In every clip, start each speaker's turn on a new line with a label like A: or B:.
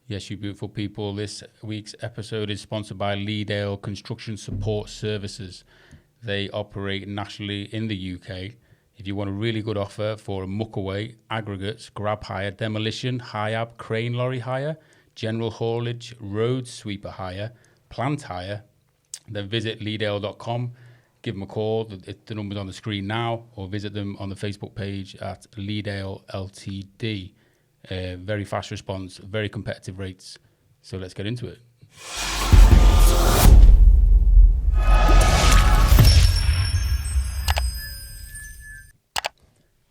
A: Yes, you beautiful people. This week's episode is sponsored by Leedale Construction Support Services. They operate nationally in the UK. If you want a really good offer for a muckaway, aggregates, grab hire, demolition, high-ab, crane lorry hire, general haulage, road sweeper hire, plant hire, then visit leedale.com. Give them a call. The number's on the screen now, or visit them on the Facebook page at Leedale Ltd. Very fast response, very competitive rates. So let's get into it.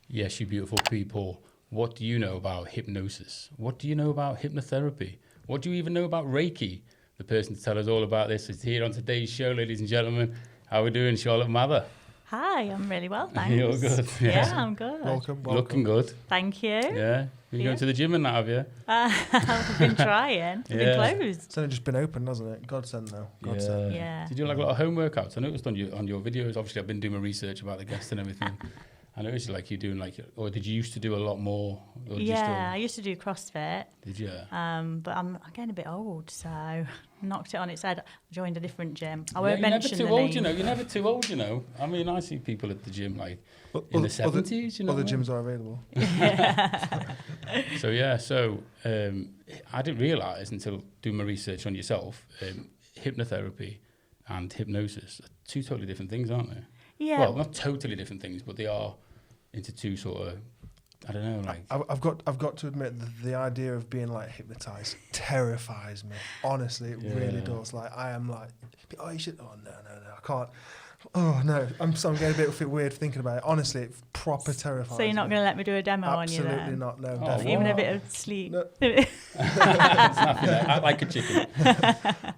A: Yes, you beautiful people. What do you know about hypnosis? What do you know about hypnotherapy? What do you even know about Reiki? The person to tell us all about this is here on today's show, ladies and gentlemen. How are we doing, Charlotte Mather?
B: Hi, I'm really well, thanks.
A: You're good.
B: Yeah, I'm good.
C: Welcome.
A: Looking good.
B: Thank you.
A: Yeah. You're going to the gym and that, have you?
B: I've been trying. It's been closed.
C: It's only just been open, hasn't it? Godsend though. Godsend.
B: Yeah.
A: Did you do like a lot of home workouts? I noticed on your videos. Obviously, I've been doing my research about the guests and everything. I noticed like you're doing or did you used to do a lot more? Or
B: Yeah, I used to do CrossFit.
A: Did you?
B: But I'm getting a bit old, so knocked it on its head. Joined a different gym. I
A: You're
B: won't mention the
A: never too old,
B: name.
A: you know. You're never too old, you know. I mean, I see people at the gym like in the 70s, you know.
C: Other gyms are available.
A: So I didn't realise until doing my research on yourself, hypnotherapy and hypnosis are two totally different things, aren't they?
B: Yeah.
A: Well, not totally different things, but they are into two sort of, I don't know, like...
C: I've got to admit that the idea of being like hypnotised terrifies me. Honestly, it really does. Like I am like, oh, you should, oh no, I can't. Oh no, I'm getting a bit weird thinking about it. Honestly, it proper terrifies
B: So you're not
C: me.
B: going to let me do a demo on you then?
C: Absolutely not, no.
A: Oh,
C: Definitely.
B: Even a bit of sleep.
C: No.
A: Act like a chicken.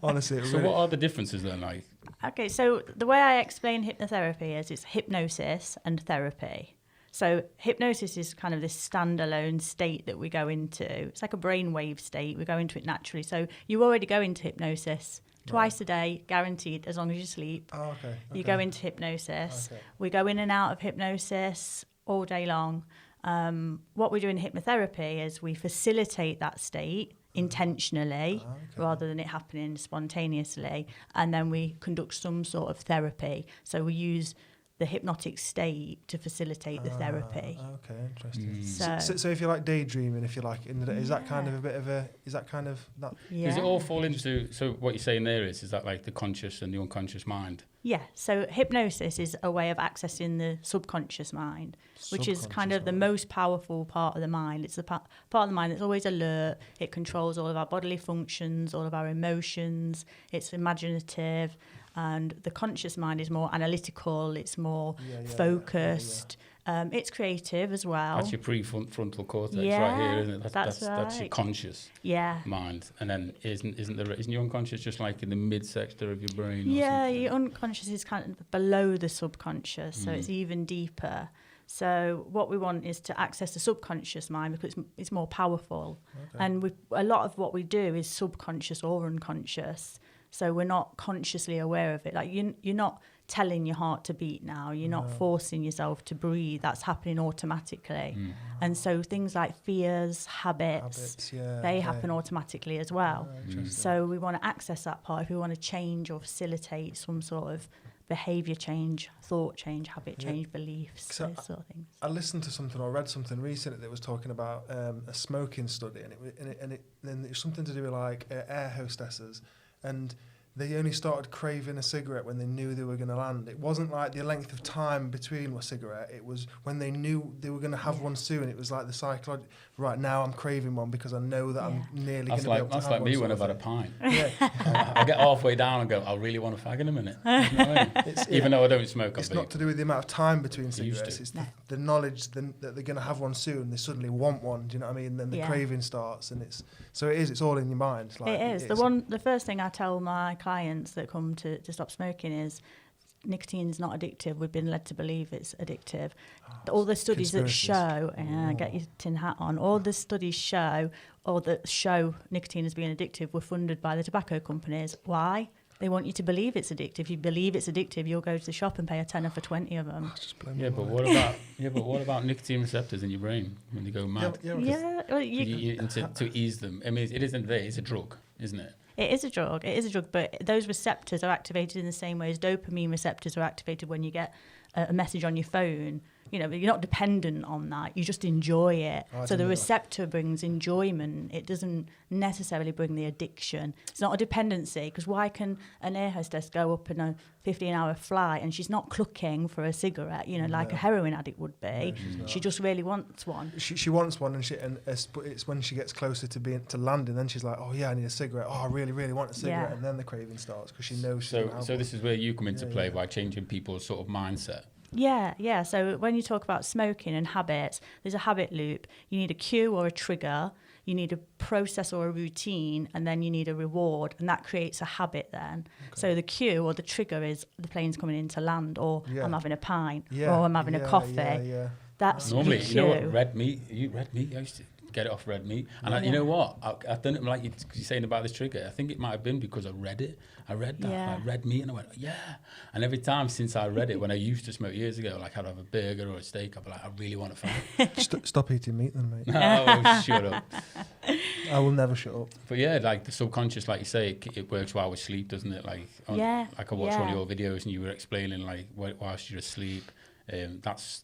C: Honestly,
A: So what are the differences then, like?
B: Okay, so the way I explain hypnotherapy is it's hypnosis and therapy. So hypnosis is kind of this standalone state that we go into. It's like a brainwave state. We go into it naturally. So you already go into hypnosis twice a day, guaranteed, as long as you sleep.
C: Oh, okay.
B: You go into hypnosis.
C: Okay.
B: We go in and out of hypnosis all day long. What we do in hypnotherapy is we facilitate that state intentionally rather than it happening spontaneously, and then we conduct some sort of therapy. So we use the hypnotic state to facilitate the therapy.
C: Okay, interesting.
B: So
C: if you're like daydreaming, if you like, in the day, is that kind of a bit of a? Is that kind of that?
B: yeah.
A: Does it all fall into, so what you're saying there is that like the conscious and the unconscious mind?
B: Yeah, so hypnosis is a way of accessing the subconscious mind, which is kind of the most powerful part of the mind. It's the part of the mind that's always alert. It controls all of our bodily functions, all of our emotions. It's imaginative. And the conscious mind is more analytical. It's more focused. It's creative as well.
A: That's your prefrontal cortex right
B: Yeah,
A: here, isn't it?
B: that's
A: That's your
B: right.
A: conscious mind. And then isn't your unconscious just like in the mid-sector of your brain? Or
B: Yeah,
A: something?
B: your unconscious is kind of below the subconscious, so it's even deeper. So what we want is to access the subconscious mind because it's more powerful. Okay. And a lot of what we do is subconscious or unconscious. So we're not consciously aware of it. Like you're not telling your heart to beat now. You're not forcing yourself to breathe. That's happening automatically. And so things like fears, habits they happen automatically as well. So we want to access that part if we want to change or facilitate some sort of behaviour change, thought change, habit change, beliefs, those sort of things.
C: I listened to something or read something recently that was talking about a smoking study, and it was something to do with like air hostesses. And they only started craving a cigarette when they knew they were going to land. It wasn't like the length of time between a cigarette. It was when they knew they were going to have one soon. It was like the psychology. Right now, I'm craving one because I know that I'm nearly going to be able to have one.
A: That's like me when I've had a pint.
C: Yeah.
A: I get halfway down and go, I really want a fag in a minute. You know what I mean? Even though I don't smoke,
C: it's not to do with the amount of time between cigarettes. It's
B: No.
C: the knowledge that they're going to have one soon. They suddenly want one. Do you know what I mean? Then the craving starts, and it's all in your mind. Like,
B: it is. The first thing I tell my clients that come to stop smoking is nicotine's not addictive. We've been led to believe it's addictive. All the studies that show, get your tin hat on, all the studies show, or that show nicotine as being addictive were funded by the tobacco companies. Why? they want you to believe it's addictive. If you believe it's addictive, you'll go to the shop and pay a tenner for 20 of them.
A: But what about nicotine receptors in your brain when they go mad? To ease them. I mean, it isn't there. It's a drug, isn't it?
B: It is a drug. But those receptors are activated in the same way as dopamine receptors are activated when you get a message on your phone. You know, you're not dependent on that. You just enjoy it. So the receptor brings enjoyment. It doesn't necessarily bring the addiction. It's not a dependency, because why can an air hostess go up in a 15-hour flight and she's not clucking for a cigarette, you know, like a heroin addict would be? She just really wants one. She
C: wants one, and it's when she gets closer to landing, then she's like, oh yeah, I need a cigarette. Oh, I really, really want a cigarette. And then the craving starts, because she knows she's going to have
A: So this is where you come into play by changing people's sort of mindset.
B: Yeah. So when you talk about smoking and habits, there's a habit loop. You need a cue or a trigger, you need a process or a routine, and then you need a reward, and that creates a habit then. Okay. So the cue or the trigger is the plane's coming in to land, or I'm having a pint, or I'm having a coffee. That's
A: normally,
B: the cue.
A: You know what, red meat, I used to get it off red meat. And you know what, I've done it like you're saying about this trigger. I think it might have been because I read it. I read that, like red meat, and I went, yeah. And every time since I read it, when I used to smoke years ago, like I'd have a burger or a steak, I'd be like, I really want to fight.
C: Stop eating meat then, mate.
A: Oh, shut up.
C: I will never shut up.
A: But yeah, like the subconscious, like you say, it works well with sleep, doesn't it? Like, like I watched one of your videos and you were explaining like whilst you're asleep, that's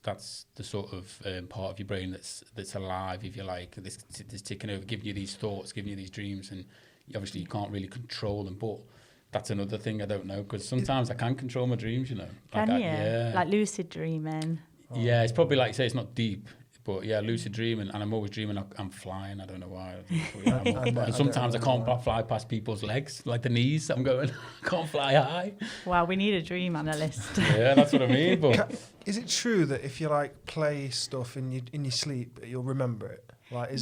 A: the sort of part of your brain that's alive, if you like, this ticking over, giving you these thoughts, giving you these dreams, and obviously you can't really control them. But that's another thing I don't know, because sometimes I can control my dreams, you know.
B: Can you? Yeah. Like lucid dreaming.
A: Yeah, it's probably like you say, it's not deep. But yeah, lucid dreaming, and I'm always dreaming I'm flying. I don't know why. And sometimes I can't fly past people's legs, like the knees. I'm going, I can't fly high.
B: Wow, we need a dream analyst.
A: Yeah, that's what I mean. But
C: is it true that if you like play stuff in your sleep, you'll remember it? Like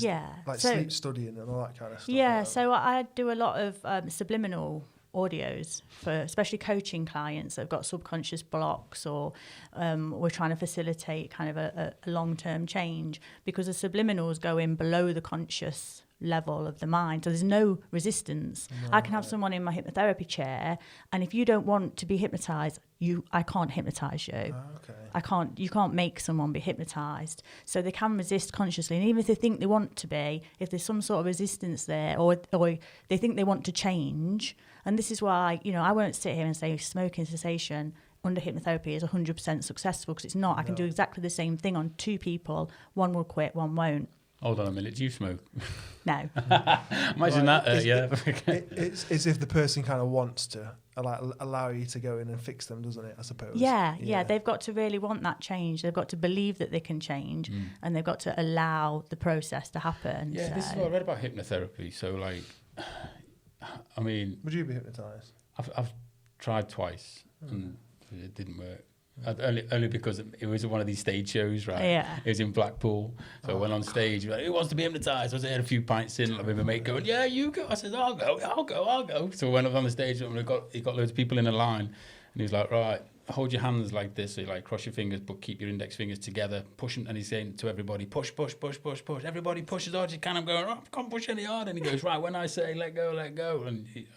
C: sleep studying and all that kind of stuff.
B: Yeah, like so I do a lot of subliminal audios for especially coaching clients that have got subconscious blocks, or we're trying to facilitate kind of a long-term change, because the subliminals go in below the conscious level of the mind, so there's no resistance. I can have someone in my hypnotherapy chair, and if you don't want to be hypnotized, I can't hypnotize you. You can't make someone be hypnotized. So they can resist consciously, and even if they think they want to be, if there's some sort of resistance there, or they think they want to change. And this is why, you know, I won't sit here and say smoking cessation under hypnotherapy is 100% successful, because it's not. I can do exactly the same thing on two people. One will quit, one won't.
A: Hold on a minute, do you smoke?
B: No.
A: Imagine that,
C: It's if the person kind of wants to allow you to go in and fix them, doesn't it, I suppose?
B: Yeah, they've got to really want that change. They've got to believe that they can change, and they've got to allow the process to happen.
A: Yeah, this is what I read about hypnotherapy. So, like, I mean...
C: Would you be hypnotised?
A: I've tried twice, and it didn't work. Only because it was one of these stage shows, right? Yeah. It was in Blackpool. So I went on stage, like, who wants to be hypnotised? I was there a few pints in, like, with my mate going, yeah, you go. I said, I'll go. So I went up on the stage, and he got loads of people in a line, and he was like, right, hold your hands like this, so you like cross your fingers, but keep your index fingers together, pushing, and he's saying to everybody, push. Everybody push as hard as you can. I'm going, I can't push any harder. And he goes, right, when I say let go.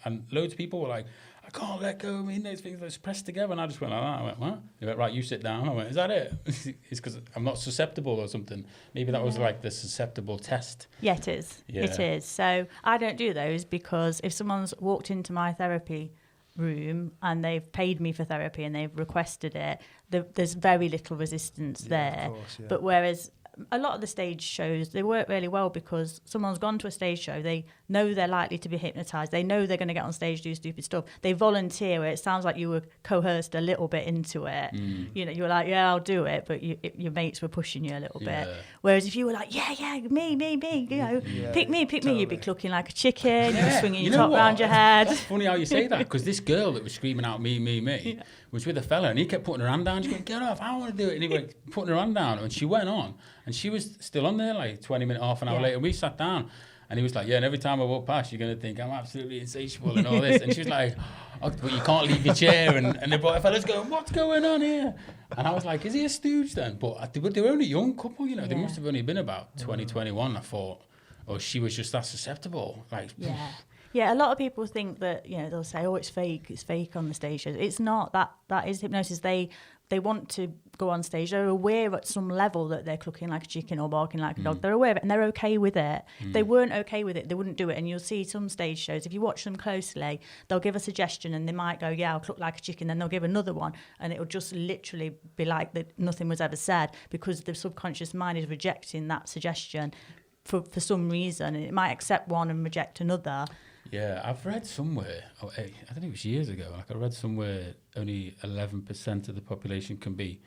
A: And loads of people were like, I can't let go. My index fingers are pressed together. And I just went like that. I went, what? He went, right, you sit down. I went, is that it? It's because I'm not susceptible or something. Maybe that was like the susceptible test.
B: Yeah, it is. Yeah. It is. So I don't do those, because if someone's walked into my therapy room and they've paid me for therapy and they've requested it, there's very little resistance there. Of course, yeah. But whereas a lot of the stage shows, they work really well, because someone's gone to a stage show, they know they're likely to be hypnotised, they know they're going to get on stage, do stupid stuff, they volunteer. It sounds like you were coerced a little bit into it. You know, you were like, yeah, I'll do it, but your mates were pushing you a little bit. Whereas if you were like, yeah, me, you know, pick me, you'd be clucking like a chicken, you'd be swinging your top round your head.
A: That's funny how you say that, because this girl that was screaming out me was with a fella, and he kept putting her hand down. She went, get off, I want to do it. And he went putting her hand down, and she went on, and she was still on there like 20 minutes, half an hour later. We sat down, and he was like, yeah, and every time I walk past, you're going to think I'm absolutely insatiable and all this. And she was like, oh, but you can't leave your chair. And the boy fellas going, what's going on here? And I was like, is he a stooge then? But they were only a young couple, you know. They must have only been about 20, 21, I thought. or she was just that susceptible. Like,
B: Yeah. Yeah, a lot of people think that, they'll say, oh, it's fake on the stage shows. It's not. That is hypnosis. They want to go on stage. They're aware at some level that they're clucking like a chicken or barking like a dog. They're aware of it and they're okay with it. If they weren't okay with it, they wouldn't do it. And you'll see some stage shows, if you watch them closely, they'll give a suggestion and they might go, yeah, I'll cluck like a chicken. Then they'll give another one and it'll just literally be like that nothing was ever said, because the subconscious mind is rejecting that suggestion for some reason. And it might accept one and reject another.
A: Yeah, I've read somewhere, I think it was years ago, like I read somewhere only 11% of the population can be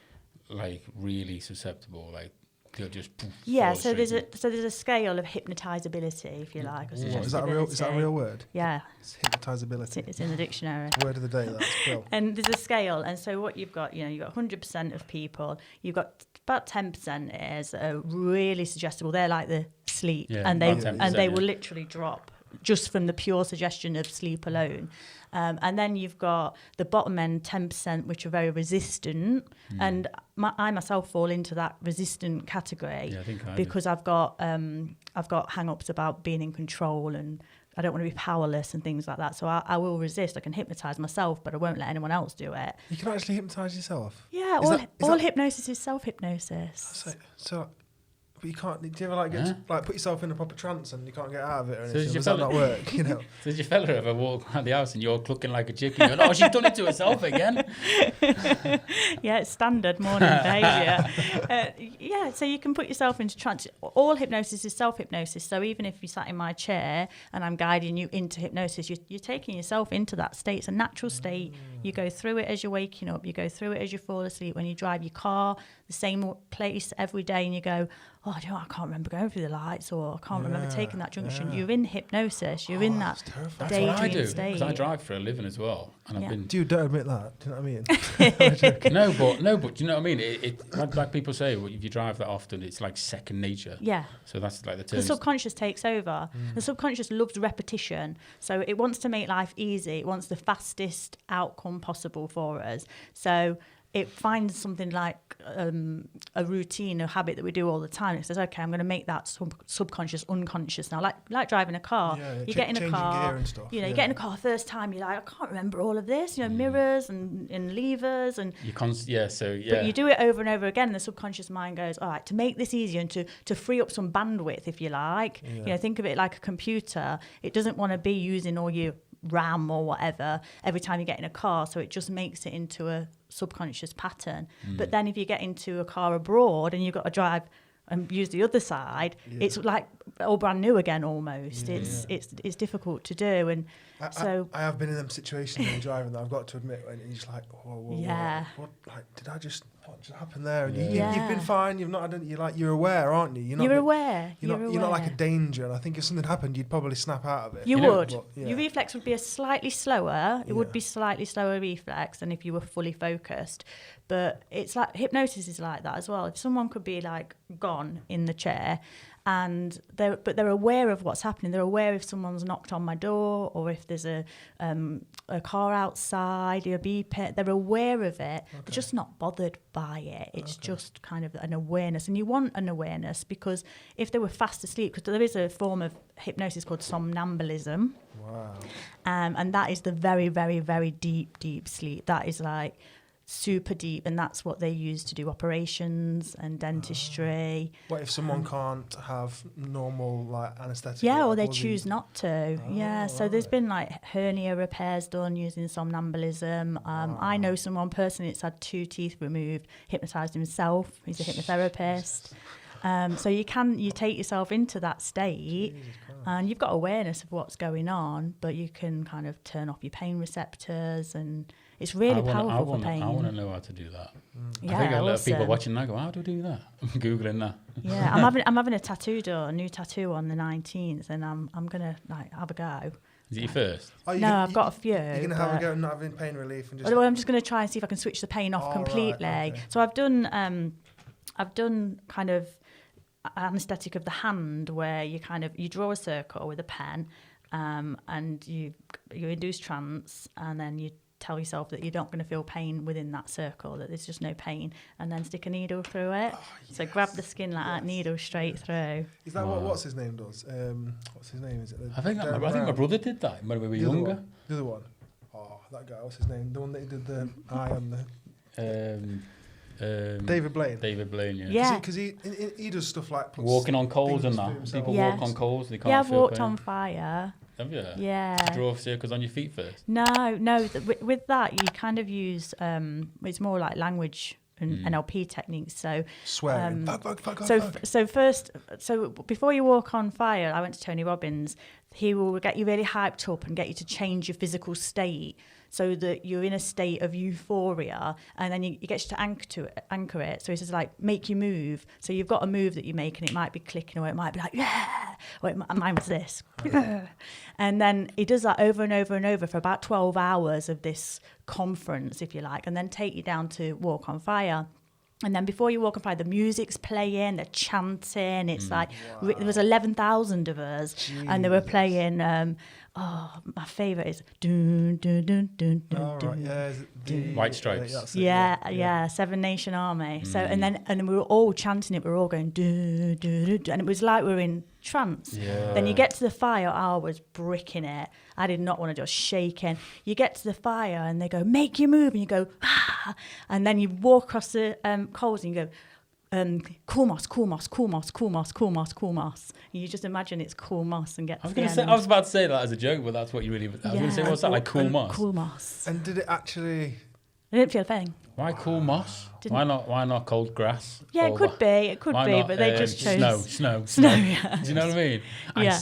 A: like really susceptible, like they'll just
B: yeah. So there's a scale of hypnotizability, if you like. Or
C: is that a real word?
B: Yeah,
C: it's hypnotizability.
B: It's in the dictionary.
C: Word of the day. That's cool.
B: And there's a scale, and so what you've got, you've got 100% of people. You've got about 10% is really suggestible. They're like the sleep, and they will literally drop just from the pure suggestion of sleep alone. And then you've got the bottom end 10%, which are very resistant. And I myself fall into that resistant category, because I've got hang-ups about being in control and I don't want to be powerless and things like that. So I will resist. I can hypnotise myself, but I won't let anyone else do it.
C: You can actually hypnotise yourself?
B: Yeah, all hypnosis is self-hypnosis.
C: So but you can't. Do you ever put yourself in a proper trance and you can't get out of it or anything?
A: So
C: does that not work?
A: So does your fella ever walk around the house and you're clucking like a chicken? Going, oh, she's done it to herself again.
B: Yeah, it's standard morning behaviour. So you can put yourself into trance. All hypnosis is self-hypnosis. So even if you sat in my chair and I'm guiding you into hypnosis, you're taking yourself into that state. It's a natural state. You go through it as you're waking up. You go through it as you fall asleep. When you drive your car, the same place every day, and you go, oh, I can't remember going through the lights, or I can't remember taking that junction. You're in hypnosis. You're in that daydream state.
A: Because I drive for a living as well, and I've been.
C: Dude, don't admit that. Do you know what I mean?
A: No, but do you know what I mean? It like people say, well, if you drive that often, it's like second nature.
B: Yeah.
A: So that's like the term.
B: The subconscious takes over. The subconscious loves repetition, so it wants to make life easy. It wants the fastest outcome possible for us. So it finds something like a routine, a habit that we do all the time. It says, okay, I'm going to make that subconscious unconscious now. Like driving a car. You get in a car, gear and stuff. You get in a car first time, you're like, I can't remember all of this. Mirrors and levers and But you do it over and over again. And the subconscious mind goes, all right, to make this easier and to free up some bandwidth, if you like. Think of it like a computer. It doesn't want to be using all your RAM or whatever every time you get in a car, so it just makes it into a subconscious pattern. But then if you get into a car abroad and you've got to drive and use the other side, it's like all brand new again almost. It's difficult to do. And I
C: have been in them situations when you're driving that I've got to admit, when you're just like, whoa, what just happened there? And you've been fine. You've not. You're aware, aren't you?
B: You're aware.
C: You're not like a danger. And I think if something happened, you'd probably snap out of it.
B: You would. Your reflex would be a slightly slower. It would be slightly slower reflex than if you were fully focused. But it's like hypnosis is like that as well. If someone could be like gone in the chair, and they're aware of what's happening. They're aware if someone's knocked on my door or if there's a car outside, a beep. They're aware of it. They're just not bothered by it. It's just kind of an awareness. And you want an awareness, because if they were fast asleep, because there is a form of hypnosis called somnambulism.
C: Wow.
B: And that is the very, very, very deep sleep. That is like super deep, and that's what they use to do operations and dentistry.
C: What if someone can't have normal like anaesthetic?
B: Or they choose not to. So there's been like hernia repairs done using somnambulism. I know someone personally that's had 2 teeth removed, hypnotised himself. He's a hypnotherapist. So you take yourself into that state, and you've got awareness of what's going on, but you can kind of turn off your pain receptors, and it's really powerful for pain.
A: I want to know how to do that. I think a lot of people watching that go, how do I do that? I'm Googling that.
B: Yeah, I'm having a tattoo done, a new tattoo on the 19th, and I'm going to have a go.
A: Is it your first?
B: I've got a few.
C: You're going to have a go and not having pain relief? And
B: I'm just going to try and see if I can switch the pain off completely. Right, okay. So I've done kind of anaesthetic of the hand, where you draw a circle with a pen, and you induce trance, and then you tell yourself that you're not going to feel pain within that circle, that there's just no pain, and then stick a needle through it. So grab the skin like that, needle straight through.
C: Is that what's his name does? What's his name? Is it?
A: I think my brother did that when we were younger.
C: The other one. Oh, that guy. What's his name? The one that he did the eye on the. David Blaine.
A: David Blaine, yeah.
B: Yeah.
C: Because he does stuff like
A: walking on coals and that. People walk on coals. They can't
B: I've walked
A: pain.
B: on fire.
A: Have you?
B: Yeah.
A: Draw circles on your feet first?
B: No. With that, you kind of use, it's more like language and NLP techniques. So
C: swearing.
B: So before you walk on fire, I went to Tony Robbins. He will get you really hyped up and get you to change your physical state so that you're in a state of euphoria, and then he gets you to anchor it. So he says, like, make you move. So you've got a move that you make, and it might be clicking, or it might be like, yeah, or mine was this. And then he does that over and over and over for about 12 hours of this conference, if you like, and then take you down to walk on fire. And then before you walk on fire, the music's playing, they're chanting. It's like, there was 11,000 of us. Jesus. And they were playing, my favourite is, dun, dun, dun, dun, dun, dun,
C: yeah,
A: White Stripes.
B: Yeah, Seven Nation Army. So, and then we were all chanting it, we were all going, dun, dun, dun, dun, and it was like we were in trance.
A: Yeah.
B: Then you get to the fire, I was bricking it. I did not want to, just shaking. You get to the fire and they go, make you move, and you go, ah, and then you walk across the coals and you go, cool moss. And you just imagine it's cool moss and get to the end.
A: I was about to say that as a joke, but that's what you really... I was going to say, what's that, like cool moss?
B: Cool moss.
C: And did it actually...
B: I didn't feel a thing.
A: Why cool moss? Why not cold grass?
B: Yeah, it could be, but they just chose...
A: Snow,
B: yeah.
A: Do you know what I mean?
B: Yeah.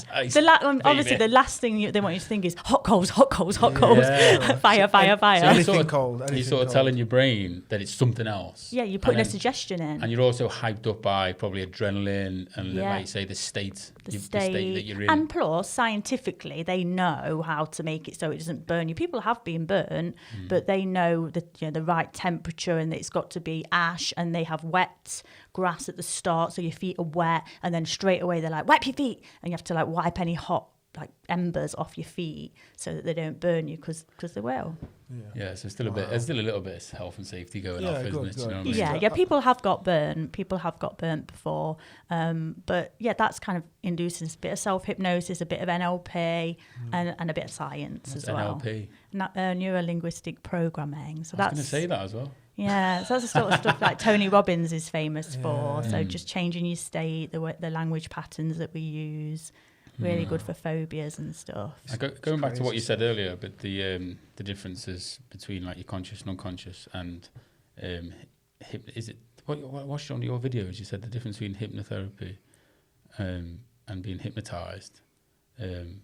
B: Obviously, the last thing they want you to think is hot coals,
A: Yeah.
B: fire.
C: So anything
A: cold. You're sort of telling your brain that it's something else.
B: Yeah, you're putting a suggestion in.
A: And you're also hyped up by probably adrenaline and, like you say, the state that you're in.
B: And plus, scientifically, they know how to make it so it doesn't burn you. People have been burnt, but they know that the right temperature, and it's got to be ash, and they have wet grass at the start, so your feet are wet, and then straight away they're like, wipe your feet, and you have to like wipe any hot like embers off your feet so that they don't burn you, because they will.
A: Yeah, so there's still a little bit of health and safety going off, isn't it? You know what I mean?
B: Yeah, people have got burnt before, but yeah, that's kind of inducing a bit of self-hypnosis, a bit of NLP, and a bit of science as well.
A: NLP?
B: Neuro-linguistic programming. So
A: I was going to say that as well.
B: Yeah, so that's the sort of stuff like Tony Robbins is famous for. So just changing your state, the language patterns that we use, really good for phobias and stuff.
A: Going back to what you said earlier, but the differences between like your conscious and unconscious, and is it what watched on your videos? You said the difference between hypnotherapy and being hypnotized. And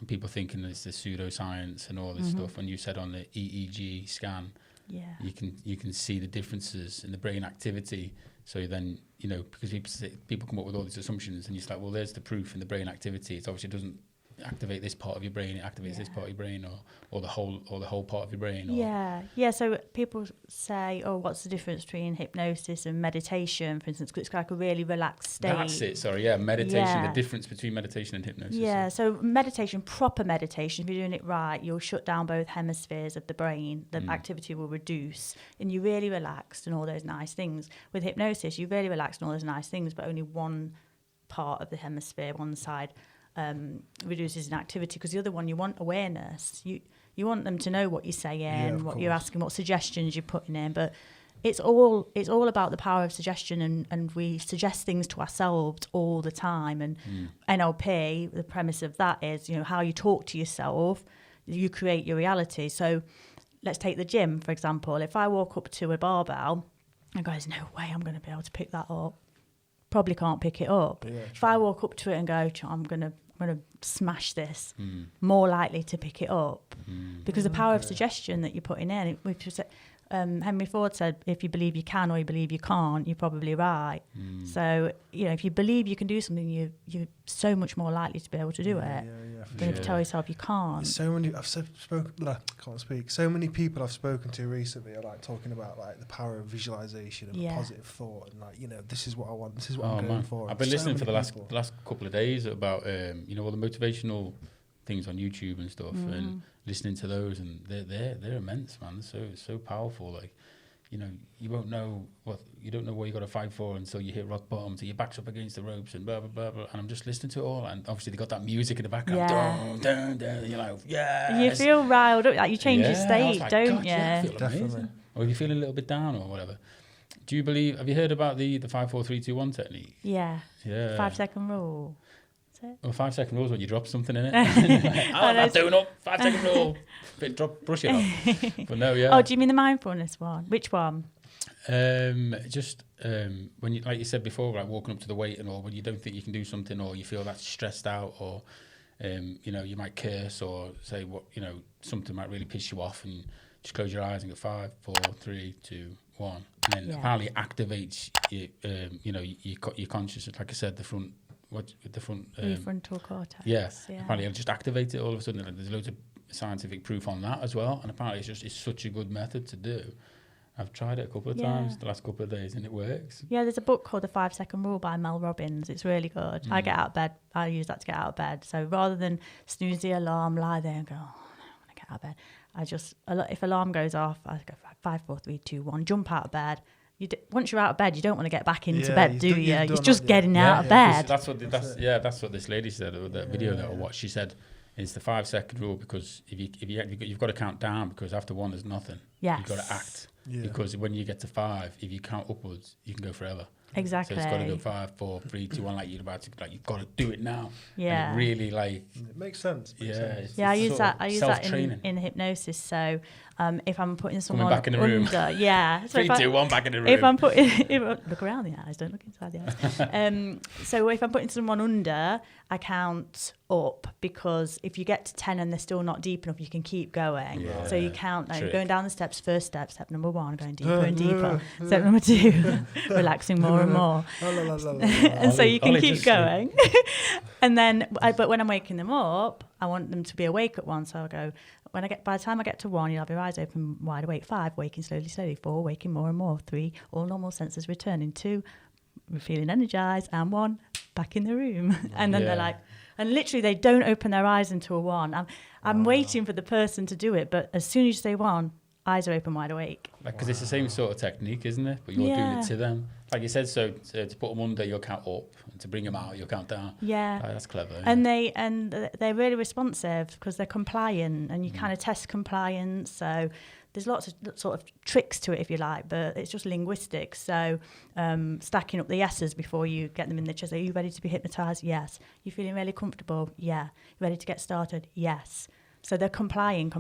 A: people thinking it's the pseudoscience and all this stuff. And you said on the EEG scan, you can see the differences in the brain activity. So then, because people come up with all these assumptions, and you're like, well, there's the proof in the brain activity. It obviously doesn't activate this part of your brain. It activates this part of your brain, or the whole part of your brain.
B: So people say, oh, what's the difference between hypnosis and meditation, for instance? 'Cause it's like a really relaxed state.
A: That's it. Sorry, meditation. Yeah. The difference between meditation and hypnosis.
B: Yeah. So meditation, proper meditation, if you're doing it right, you'll shut down both hemispheres of the brain. The activity will reduce, and you're really relaxed and all those nice things. With hypnosis, you're really relaxed and all those nice things, but only one part of the hemisphere, one side, reduces in activity, because the other one, you want awareness. You want them to know what you're saying, what you're asking, what suggestions you're putting in. But it's all about the power of suggestion, and we suggest things to ourselves all the time. And NLP, the premise of that is, how you talk to yourself, you create your reality. So let's take the gym, for example. If I walk up to a barbell and go, there's no way I'm going to be able to pick that up, probably can't pick it up. If I walk up to it and go, I'm going to smash this, more likely to pick it up, because the power of suggestion that you're putting in. Henry Ford said, if you believe you can or you believe you can't, you're probably right. So, if you believe you can do something, you're so much more likely to be able to do it than if you tell yourself you can't.
C: So many So many people I've spoken to recently are like talking about like the power of visualization and positive thought, and like, this is what I want, this is what I'm going for.
A: I've been listening for the last couple of days about all the motivational things on YouTube and stuff, and listening to those, and they're immense, man. So powerful. Like, you know, you don't know what you got to fight for until you hit rock bottom, till your back's up against the ropes and blah blah blah blah. And I'm just listening to it all, and obviously they got that music in the background.
B: Yeah.
A: Dun, dun, dun, you're like, yeah.
B: You feel riled up, like you change your
A: I was
B: state,
A: like,
B: don't
A: God,
B: you?
A: yeah, I feel
C: Definitely.
A: amazing. Or if you're feeling a little bit down or whatever. Do you believe? Have you heard about the 5, 4, 3, 2, 1 technique?
B: Yeah.
A: Yeah.
B: 5 second rule.
A: Well, 5 second rule is when you drop something in it. I'm not doing up. 5 second rule. Brush it off. But no, yeah.
B: Oh, do you mean the mindfulness one? Which one?
A: Just when you, like you said before, like walking up to the weight and all, when you don't think you can do something, or you feel that's stressed out, or you know, you might curse or say what, you know, something might really piss you off, and just close your eyes and go 5, 4, 3, 2, 1, and then apparently activates you know, your consciousness. Like I said, the front.
B: Prefrontal cortex.
A: Yeah. Apparently it'll just activate it all of a sudden. There's loads of scientific proof on that as well, and apparently it's such a good method to do. I've tried it a couple of times the last couple of days, and it works.
B: Yeah, there's a book called The 5 Second Rule by Mel Robbins. It's really good. I get out of bed. I use that to get out of bed. So rather than snooze the alarm, lie there and go, oh, I want to get out of bed, I just, if alarm goes off, I go 5, 4, 3, 2, 1, jump out of bed. Once you're out of bed, you don't want to get back into bed, do you? It's just getting out of bed.
A: That's what this lady said with that video that I watched. She said it's the 5 second rule, because you've got to count down, because after 1 there's nothing.
B: Yes.
A: You've got to act, because when you get to 5, if you count upwards, you can go forever.
B: Exactly.
A: So it's got to go 5, 4, 3, 2, 1, like you're about to, like you've got to do it now.
B: Yeah.
A: And it really, like,
C: it makes sense.
B: I use that in hypnosis. So if I'm putting someone
A: back in the room.
B: under, yeah. So
A: 3, 2, 1, back in the room.
B: If I'm look around the eyes, don't look inside the eyes. So if I'm putting someone under, I count up, because if you get to 10 and they're still not deep enough, you can keep going. Yeah. So you count, like, going down the steps. First step number 1, going deeper and deeper. Step number 2, relaxing more and more. And so you can keep going. And then, but when I'm waking them up, I want them to be awake at 1. So I'll go, by the time I get to 1, you'll have your eyes open, wide awake. 5, waking slowly. 4, waking more and more. 3, all normal senses returning. 2, we're feeling energized. And 1, back in the room. And then they're like, and literally they don't open their eyes until 1. I'm waiting for the person to do it, but as soon as you say 1, eyes are open, wide awake.
A: Because it's the same sort of technique, isn't it? But you're doing it to them. Like you said, so to put them under, you'll count up, and to bring them out, you'll count down.
B: Yeah,
A: that's clever.
B: And they're really responsive, because they're compliant, and you kind of test compliance. So there's lots of sort of tricks to it, if you like, but it's just linguistics. So stacking up the yeses before you get them in the chest. Are you ready to be hypnotised? Yes. You feeling really comfortable? Yeah. You ready to get started? Yes. So they're complying.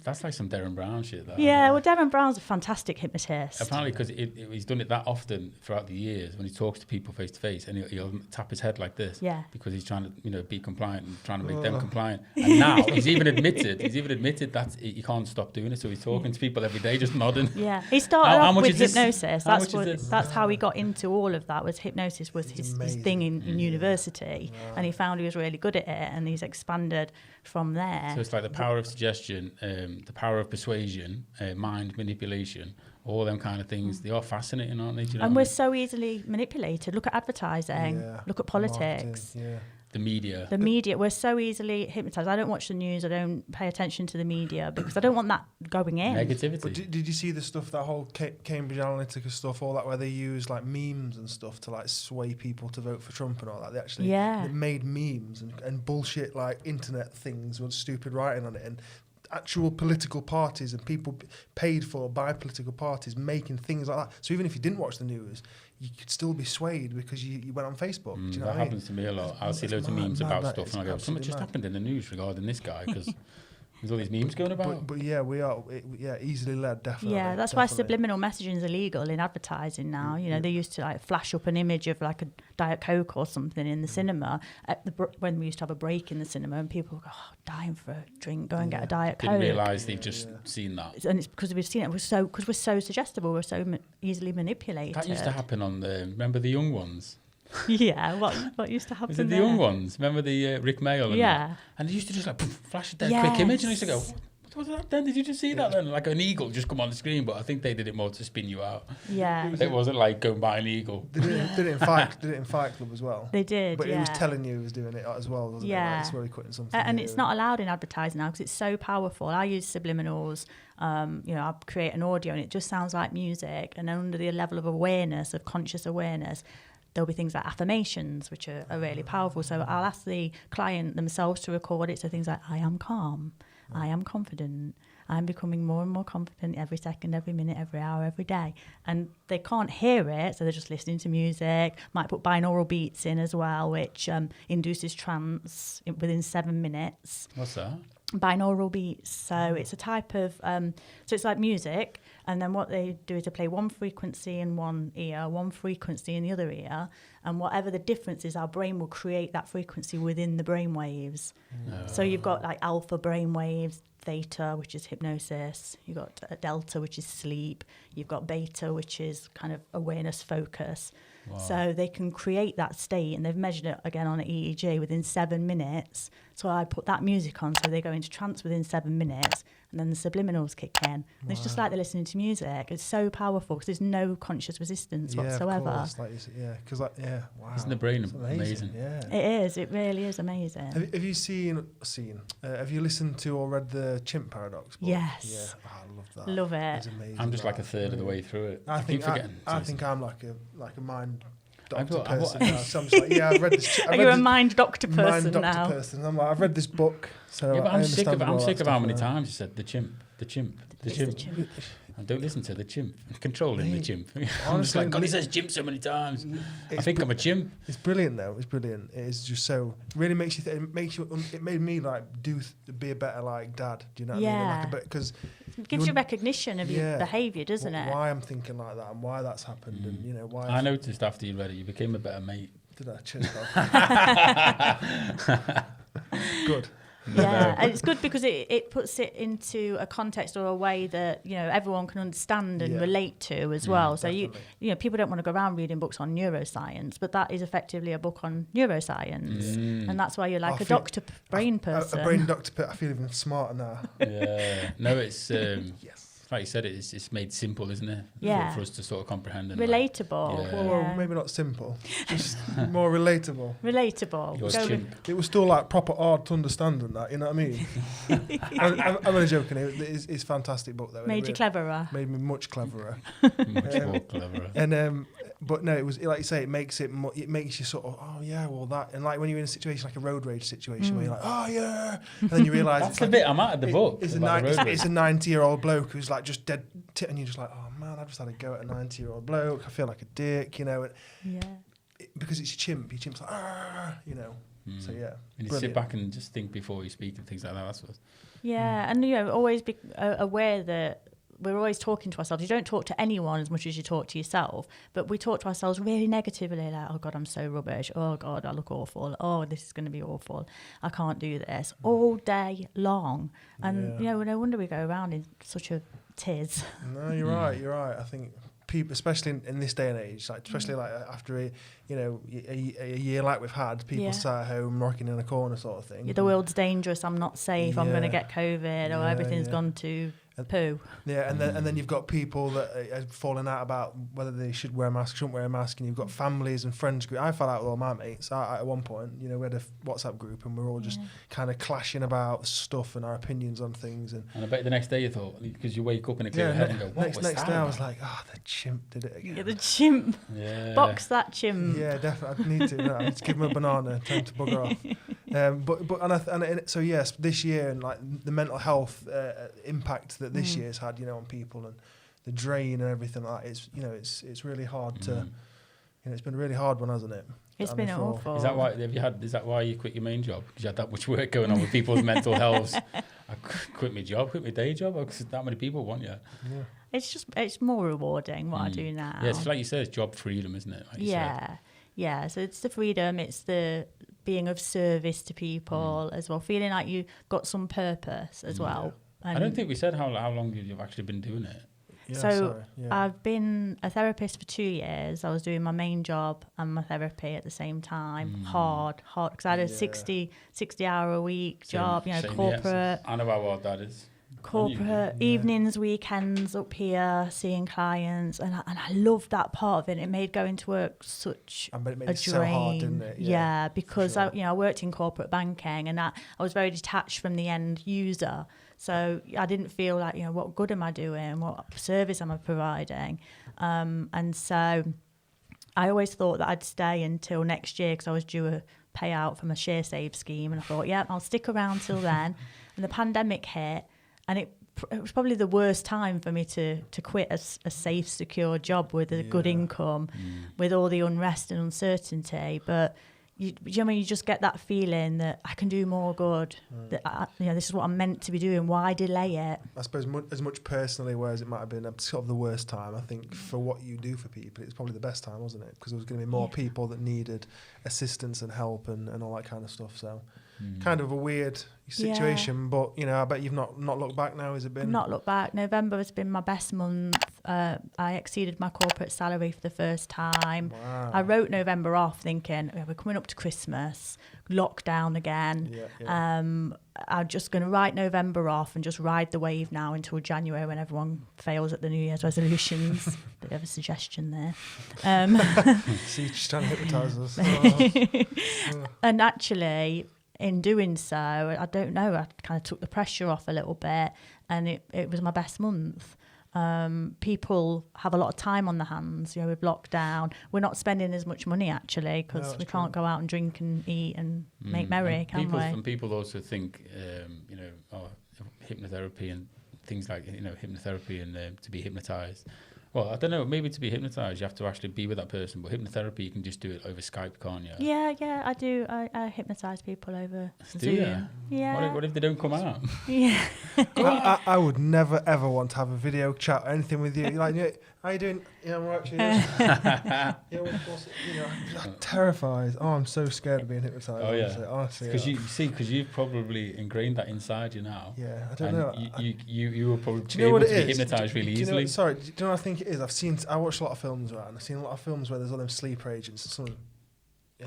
A: That's like some Darren Brown shit, though.
B: Yeah, well, Darren Brown's a fantastic hypnotist.
A: Apparently, because he's done it that often throughout the years, when he talks to people face to face, and he'll tap his head like this. Yeah. Because he's trying to, you know, be compliant and trying to make them compliant. And now he's even admitted that he can't stop doing it. So he's talking to people every day, just nodding.
B: Yeah. He started off with hypnosis. That's how he got into all of that. Was hypnosis was his thing in university, and he found he was really good at it, and he's expanded from there.
A: So it's like the power of suggestion, the power of persuasion, mind manipulation, all them kind of things. They are fascinating, aren't they? Do you know
B: and we're so easily manipulated. Look at advertising. Look at politics.
A: The media.
B: We're so easily hypnotised. I don't watch the news. I don't pay attention to the media, because I don't want that going in.
A: Negativity.
C: But did you see the stuff, that whole Cambridge Analytica stuff, all that, where they use like memes and stuff to like sway people to vote for Trump and all that? They actually they made memes and bullshit like internet things with stupid writing on it, and actual political parties and people paid for by political parties making things like that. So even if you didn't watch the news, you could still be swayed because you went on Facebook. Do you know
A: that happens to me a lot. I'll see loads of memes about stuff, and I go, something just happened in the news regarding this guy, because there's all these memes going about.
C: But yeah, we are easily led, definitely.
B: Yeah, that's why subliminal messaging is illegal in advertising now. You know, they used to like flash up an image of like a Diet Coke or something in the cinema when we used to have a break in the cinema, and people would go, dying for a drink, go and get a Diet Coke.
A: Didn't realise they've just seen that.
B: And it's because we've seen it. Because we're so suggestible, we're so easily manipulated.
A: That used to happen on remember the Young Ones?
B: Yeah, what used to happen?
A: Was it the Young Ones? Remember the Rick Mail? And that? And they used to just like flash that quick image, and I used to go, what What was that then? Did you just see that then? Like an eagle just come on the screen, but I think they did it more to spin you out.
B: Yeah.
A: It wasn't like go and buy an eagle.
C: Did it in Fight Club as well.
B: They did,
C: But it was telling you he was doing it as well, wasn't it? Like, it's really putting something.
B: And it's not allowed in advertising now because it's so powerful. I use subliminals. I create an audio and it just sounds like music. And under the level of awareness, of conscious awareness, there'll be things like affirmations, which are really powerful. So I'll ask the client themselves to record it. So things like, I am calm, I am confident, I'm becoming more and more confident every second, every minute, every hour, every day. And they can't hear it, so they're just listening to music. Might put binaural beats in as well, which induces trance within 7 minutes.
A: What's that?
B: Binaural beats. So it's a type of, so it's like music. And then what they do is they play one frequency in one ear, one frequency in the other ear. And whatever the difference is, our brain will create that frequency within the brain waves. So you've got like alpha brain waves, theta, which is hypnosis. You've got delta, which is sleep. You've got beta, which is kind of awareness focus. Wow. So they can create that state, and they've measured it again on an EEG within 7 minutes. So I put that music on, so they go into trance within 7 minutes, and then the subliminals kick in. And it's just like they're listening to music. It's so powerful because there's no conscious resistance whatsoever.
C: Of course. Wow.
A: Isn't the brain amazing?
C: Yeah.
B: It is. It really is amazing.
C: Have you have you listened to or read the Chimp Paradox book?
B: Yes.
C: Yeah, I love that.
B: Love it.
C: It's amazing.
A: I'm just like a third of the way through it.
C: I think I'm like a mind doctor person now. So I'm just like, I've read this.
B: Are you a mind doctor person
C: now?
B: now?
C: Person. I'm like, I've read this book. So
A: yeah, but I'm sick of how many
C: now.
A: times you said the chimp. I don't listen to the chimp. I'm controlling the chimp. I'm just like, God, he says chimp so many times. I think I'm a chimp.
C: It's brilliant though. It's brilliant. It is just so really makes you. It made me like be a better like dad. Do you know what I mean? Because
B: it gives you recognition of your behaviour, doesn't it?
C: Why I'm thinking like that and why that's happened, and why.
A: I noticed after you read it, you became a better mate.
C: Did I? Cheers, Good.
B: Yeah, and it's good because it puts it into a context or a way that everyone can understand and relate to as well. So definitely. People don't want to go around reading books on neuroscience, but that is effectively a book on neuroscience, and that's why you're like brain person.
C: A brain doctor. I feel even smarter now.
A: Yeah, no, it's yes. Like you said, it's made simple, isn't it?
B: Yeah.
A: For us to sort of comprehend. And
B: relatable.
C: Well, maybe not simple, just more relatable.
B: Relatable.
C: It was still like proper hard to understand and that, you know what I mean? I'm only joking. It's a fantastic book though.
B: Made you cleverer.
C: Made me much cleverer.
A: Much more cleverer.
C: And but no, it was like you say. It makes you sort of that, and like when you're in a situation like a road rage situation where you're like and then you realise
A: that's the bit I'm at the book.
C: It's a 90-year-old bloke who's like just dead, and you're just like, oh man, I just had a go at a 90-year-old bloke. I feel like a dick, because it's your chimp. Your chimp's like, So yeah,
A: and you sit back and just think before you speak and things like that. That's what.
B: Yeah, and always be aware that we're always talking to ourselves. You don't talk to anyone as much as you talk to yourself, but we talk to ourselves really negatively, like, oh God, I'm so rubbish. Oh God, I look awful. Oh, this is going to be awful. I can't do this all day long. And, no wonder we go around in such a tiz.
C: No, you're right. I think people, especially in this day and age, like especially like after a year like we've had, people sat at home rocking in a corner sort of thing.
B: Yeah, the world's dangerous. I'm not safe. I'm going to get COVID, or everything's gone to poo.
C: Yeah, and then you've got people that are falling out about whether they should wear a mask, shouldn't wear a mask, and you've got families and friends group. I fell out with all my mates at one point. We had a WhatsApp group, and we're all just kind of clashing about stuff and our opinions on things. And
A: I bet the next day you thought, because you wake up in a clear head and go, what was
C: next
A: that
C: day
A: about?
C: I was like, the chimp did it again.
B: Yeah, the chimp.
A: Yeah.
B: Box that chimp.
C: Yeah, definitely. I need to. I need to give him a banana. Tell him to bugger off. So yes, this year and like the mental health impact that this year's had, on people and the drain and everything like that. It's really hard to. It's been a really hard one, hasn't it?
B: It's been awful.
A: Is that why you quit your main job? Because you had that much work going on with people's mental health. I quit my day job because that many people want you. Yeah.
B: It's more rewarding what I do now.
A: Yeah, it's like you said, it's job freedom, isn't it? Like
B: Yeah. So it's the freedom, it's the being of service to people as well, feeling like you got some purpose as well.
A: I don't think we said how long you've actually been doing it.
B: I've been a therapist for 2 years. I was doing my main job and my therapy at the same time. Hard, because I had a 60-hour a week job, corporate.
A: I know how hard that is.
B: corporate evenings, weekends up here, seeing clients, and I loved that part of it. It made going to work such
C: I bet it made
B: a
C: it
B: drain.
C: so hard, didn't it?
B: Yeah, because
C: sure.
B: I worked in corporate banking, and I was very detached from the end user. So I didn't feel like, what good am I doing? What service am I providing? And so I always thought that I'd stay until next year because I was due a payout from a share save scheme, and I thought, I'll stick around till then. And the pandemic hit, and it was probably the worst time for me to quit a safe, secure job with a good income, with all the unrest and uncertainty. But you just get that feeling that I can do more good. That this is what I'm meant to be doing. Why delay it?
C: I suppose as much personally, whereas it might have been sort of the worst time, I think for what you do for people, it's probably the best time, wasn't it? Because there was going to be more people that needed assistance and help and all that kind of stuff. So kind of a weird situation, but I bet you've not looked back now. Has it been?
B: Not looked back. November has been my best month. I exceeded my corporate salary for the first time.
C: Wow.
B: I wrote November off thinking, we're coming up to Christmas, lockdown again. I'm just going to write November off and just ride the wave now until January when everyone fails at the New Year's resolutions. Bit of a suggestion there.
C: See, she's trying to hypnotise us.
B: And actually, in doing so, I don't know, I kind of took the pressure off a little bit, and it was my best month. People have a lot of time on their hands, with lockdown. We're not spending as much money actually because we can't go out and drink and eat and make merry, can we?
A: And people also think, hypnotherapy and things like, hypnotherapy and to be hypnotised. Well, I don't know, maybe to be hypnotised, you have to actually be with that person, but hypnotherapy, you can just do it over Skype, can't you?
B: Yeah, I do. I hypnotise people over
A: Do
B: Zoom.
A: you?
B: Yeah.
A: What if they don't come out?
B: Yeah.
C: I would never, ever want to have a video chat or anything with you. You're like, how you doing? Yeah, I'm right. I'm terrified. Oh, I'm so scared of being hypnotised.
A: Oh, yeah.
C: Honestly.
A: Because you've probably ingrained that inside you now.
C: Yeah, I don't know.
A: You will probably be
C: able
A: to
C: to
A: be hypnotised really easily.
C: Do you know what I think it is? I watch a lot of films, right? And I've seen a lot of films where there's all them sleeper agents and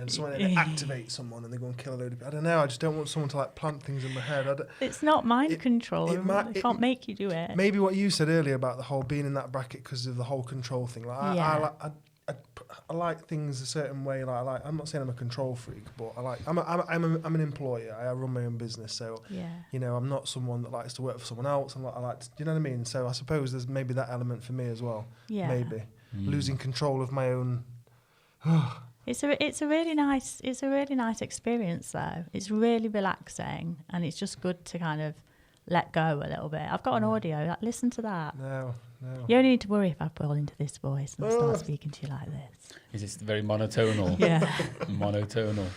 C: someone they activate someone and they go and kill a load of people. I don't know. I just don't want someone to plant things in my head.
B: It's not mind control. It can't make you do it.
C: Maybe what you said earlier about the whole being in that bracket because of the whole control thing. I like things a certain way. I'm not saying I'm a control freak, but I'm an employer. I run my own business, so I'm not someone that likes to work for someone else. I like to, you know what I mean? So I suppose there's maybe that element for me as well. Yeah. Maybe losing control of my own.
B: It's a really nice experience though. It's really relaxing, and it's just good to kind of let go a little bit. I've got an audio. Listen to that.
C: No.
B: You only need to worry if I fall into this voice and start speaking to you like this.
A: Is this very monotonal?
B: Yeah.
A: Monotonal.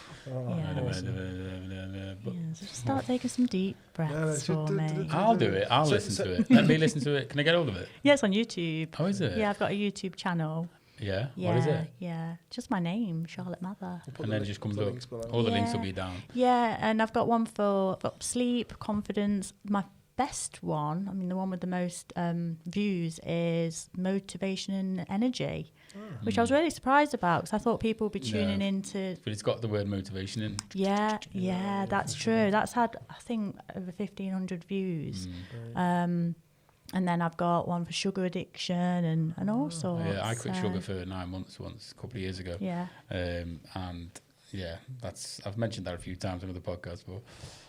B: So just start taking some deep breaths for me.
A: I'll do it. I'll listen to it. Let me listen to it. Can I get hold of it?
B: Yeah, it's on YouTube.
A: Oh, is it?
B: Yeah, I've got a YouTube channel.
A: Yeah? What is it?
B: Yeah, just my name, Charlotte Mather.
A: And then it just comes up. All the links will be down.
B: Yeah, and I've got one for sleep, confidence. My best one, the one with the most views, is motivation and energy, which I was really surprised about because I thought people would be tuning into.
A: But it's got the word motivation in.
B: Yeah, that's true. That's had, I think, over 1,500 views. And then I've got one for sugar addiction and all sorts.
A: Yeah, I quit sugar for 9 months once, a couple of years ago.
B: Yeah.
A: And I've mentioned that a few times on the podcast before.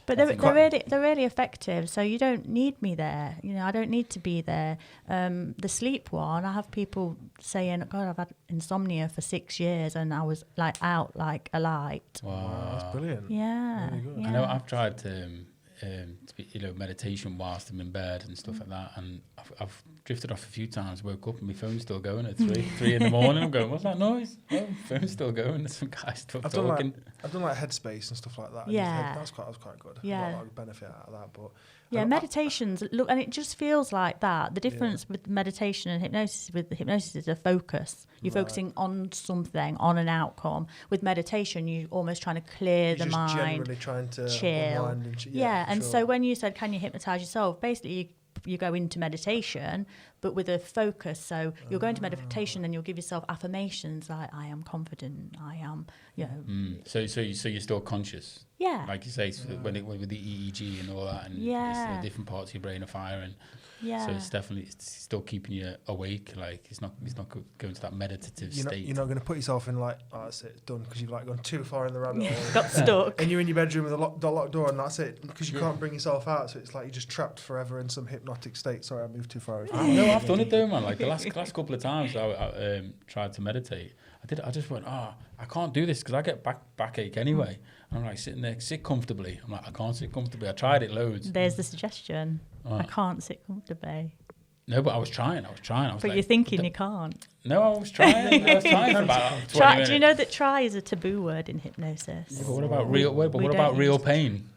B: But they're really effective. So you don't need me there. I don't need to be there. The sleep one, I have people saying, God, I've had insomnia for 6 years and I was out like a light.
C: Wow, that's brilliant.
B: Yeah.
C: Really good.
B: Yeah.
A: I know I've tried to meditation whilst I'm in bed and stuff like that, and I've drifted off a few times, woke up and my phone's still going at 3 in the morning. I'm going, what's that noise? Oh, phone's still going. There's some guy still talking.
C: I've done Headspace and stuff like that.
B: Yeah.
C: That was quite good.
B: Yeah.
C: A lot of benefit out of that, but
B: meditations look, and it just feels like that. The difference with meditation and hypnosis, is a focus. You're focusing on something, on an outcome. With meditation, you're almost trying to clear the mind,
C: generally trying to
B: chill.
C: unwind and
B: and so when you said, can you hypnotise yourself? Basically, you go into meditation, but with a focus. So you'll go into meditation and you'll give yourself affirmations like, I am confident, I am,
A: So you're still conscious?
B: Yeah.
A: Like you say, with the EEG and all that, and it's, different parts of your brain are firing.
B: Yeah.
A: So it's still keeping you awake. Like it's not going to that meditative state.
C: You're not going to put yourself in like, oh, that's it, it's done, because you've like gone too far in the rabbit hole.
B: Got stuck.
C: And you're in your bedroom with a locked door, and that's it, because you can't bring yourself out. So it's like you're just trapped forever in some hypnotic state. Sorry, I moved too far.
A: No, I've done it though, man. Like the last couple of times I tried to meditate, I just went, I can't do this because I get backache anyway. And I'm like sitting there, sit comfortably. I'm like, I can't sit comfortably. I tried it loads.
B: There's the suggestion. I can't sit comfortably.
A: No, but I was trying.
B: But you're thinking you can't.
A: No, I was trying. For about 20 minutes.
B: Do you know that try is a taboo word in hypnosis?
A: Yeah, but what about real pain?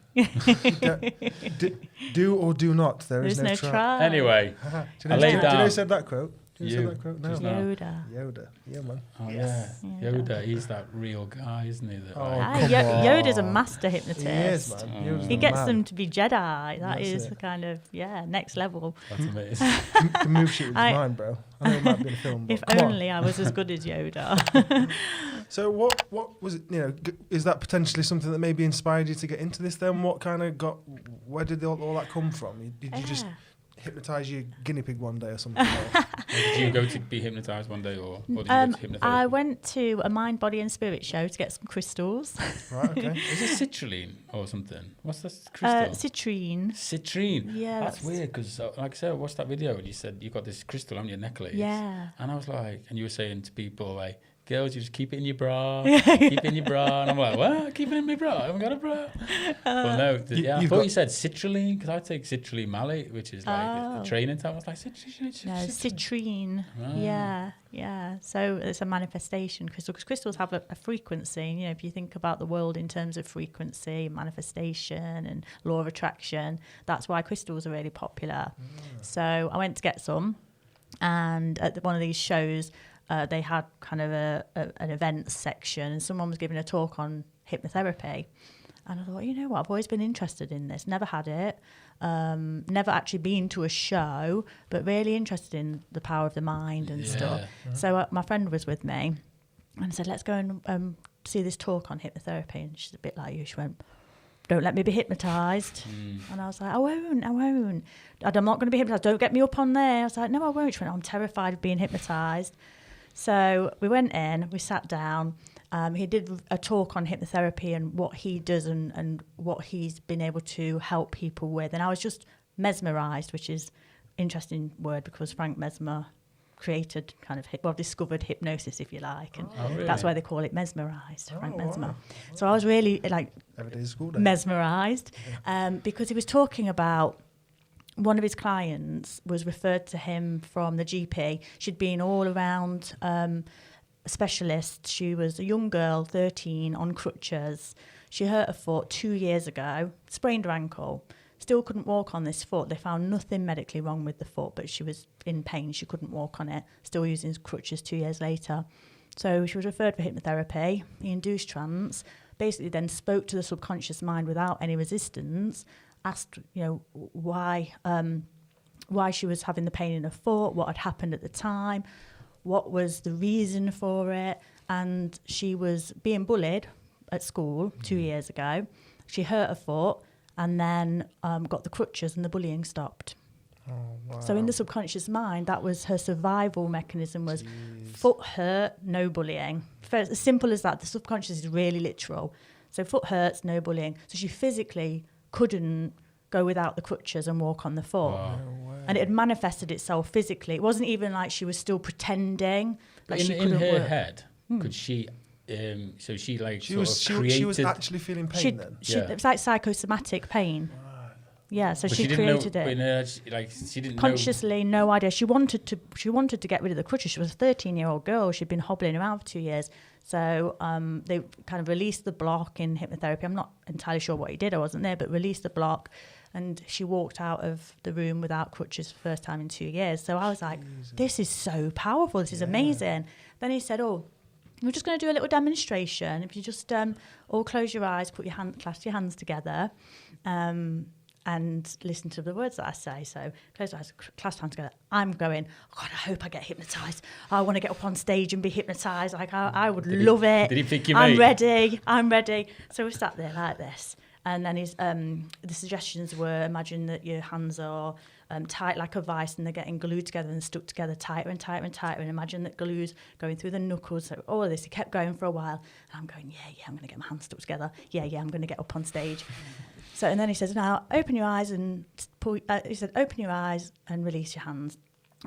C: Do or do not. There's no try.
A: Anyway,
C: do you know who said that quote? No. Yoda. Yeah, man.
A: Oh, yes. Yeah. Yoda, he's that real guy, isn't he?
B: Yoda's a master hypnotist.
C: He is, man.
B: He gets them to be Jedi. That's is the kind of, next level.
A: That's amazing.
C: Can move shit with his mind, bro. I know it might be in a film, but
B: if only I was as good as Yoda.
C: So what was it, is that potentially something that maybe inspired you to get into this then? What kind of where did all that come from? Did you just hypnotise your guinea pig one day or something?
A: Did you go to be hypnotised one day, or did you go to hypnotherapy?
B: I went to a mind, body and spirit show to get some crystals.
C: Right, okay.
A: Is it citrulline or something? What's this crystal?
B: Citrine.
A: Citrine?
B: Yeah.
A: That's weird, because like I said, I watched that video and you said you got this crystal on your necklace.
B: Yeah.
A: And I was like, and you were saying to people like, girls, you just keep it in your bra, keep it in your bra. And I'm like, what? Keep it in my bra? I haven't got a bra. Well, no. I thought you said citrulline, because I take citrulline malate, which is like a training time. I was like, citrulline.
B: No, citrine. Oh. Yeah. So it's a manifestation crystal, because crystals have a frequency. If you think about the world in terms of frequency, manifestation and law of attraction, that's why crystals are really popular. So I went to get some, and at one of these shows, they had kind of an events section, and someone was giving a talk on hypnotherapy. And I thought, you know what, I've always been interested in this, never had it, never actually been to a show, but really interested in the power of the mind and stuff. Mm-hmm. So my friend was with me, and I said, let's go and see this talk on hypnotherapy. And she's a bit like you, she went, don't let me be hypnotised. And I was like, I won't. I'm not going to be hypnotised, don't get me up on there. I was like, no, I won't. She went, I'm terrified of being hypnotised. So we went in, we sat down. He did a talk on hypnotherapy and what he does and what he's been able to help people with. And I was just mesmerised, which is an interesting word, because Frank Mesmer created discovered hypnosis, if you like. And
A: really?
B: That's why they call it mesmerised, Frank Mesmer. Wow. So I was really mesmerised because he was talking about one of his clients was referred to him from the GP. She'd been all around specialists. She was a young girl, 13, on crutches. She hurt her foot 2 years ago, sprained her ankle, still couldn't walk on this foot. They found nothing medically wrong with the foot, but she was in pain. She couldn't walk on it, still using crutches 2 years later. So she was referred for hypnotherapy. He induced trance, basically then spoke to the subconscious mind without any resistance, asked, why she was having the pain in her foot, what had happened at the time, what was the reason for it. And she was being bullied at school 2 years ago. She hurt her foot and then got the crutches, and the bullying stopped.
C: Oh, wow.
B: So in the subconscious mind, that was her survival mechanism, was foot hurt, no bullying. As simple as that. The subconscious is really literal. So foot hurts, no bullying. So she physically couldn't go without the crutches and walk on the foot.
A: Wow.
B: And it had manifested itself physically. It wasn't even like she was still pretending. Like
A: in her head, could she... so she was
C: actually feeling pain then?
B: It was like psychosomatic pain. Right. Yeah, so she created it.
A: She didn't
B: consciously, no idea. She wanted to get rid of the crutches. She was a 13-year-old girl. She'd been hobbling around for 2 years. So they kind of released the block in hypnotherapy. I'm not entirely sure what he did. I wasn't there, but released the block. And she walked out of the room without crutches for the first time in 2 years. So I was like, this is so powerful. This is amazing. Then he said, we're just going to do a little demonstration. If you just all close your eyes, clasp your hands together, and and listen to the words that I say. So close your eyes, clasp hands together. I'm going, oh God, I hope I get hypnotised. I want to get up on stage and be hypnotised. Like I would love it.
A: Did he pick your
B: I'm
A: mate?
B: I'm ready. So we sat there like this. And then the suggestions were, imagine that your hands are tight like a vice and they're getting glued together and stuck together tighter and tighter and tighter. And imagine that glue's going through the knuckles. So all of this, he kept going for a while. And I'm going, yeah, I'm going to get my hands stuck together. Yeah, I'm going to get up on stage. So, and then he says, now open your eyes and he said, open your eyes and release your hands.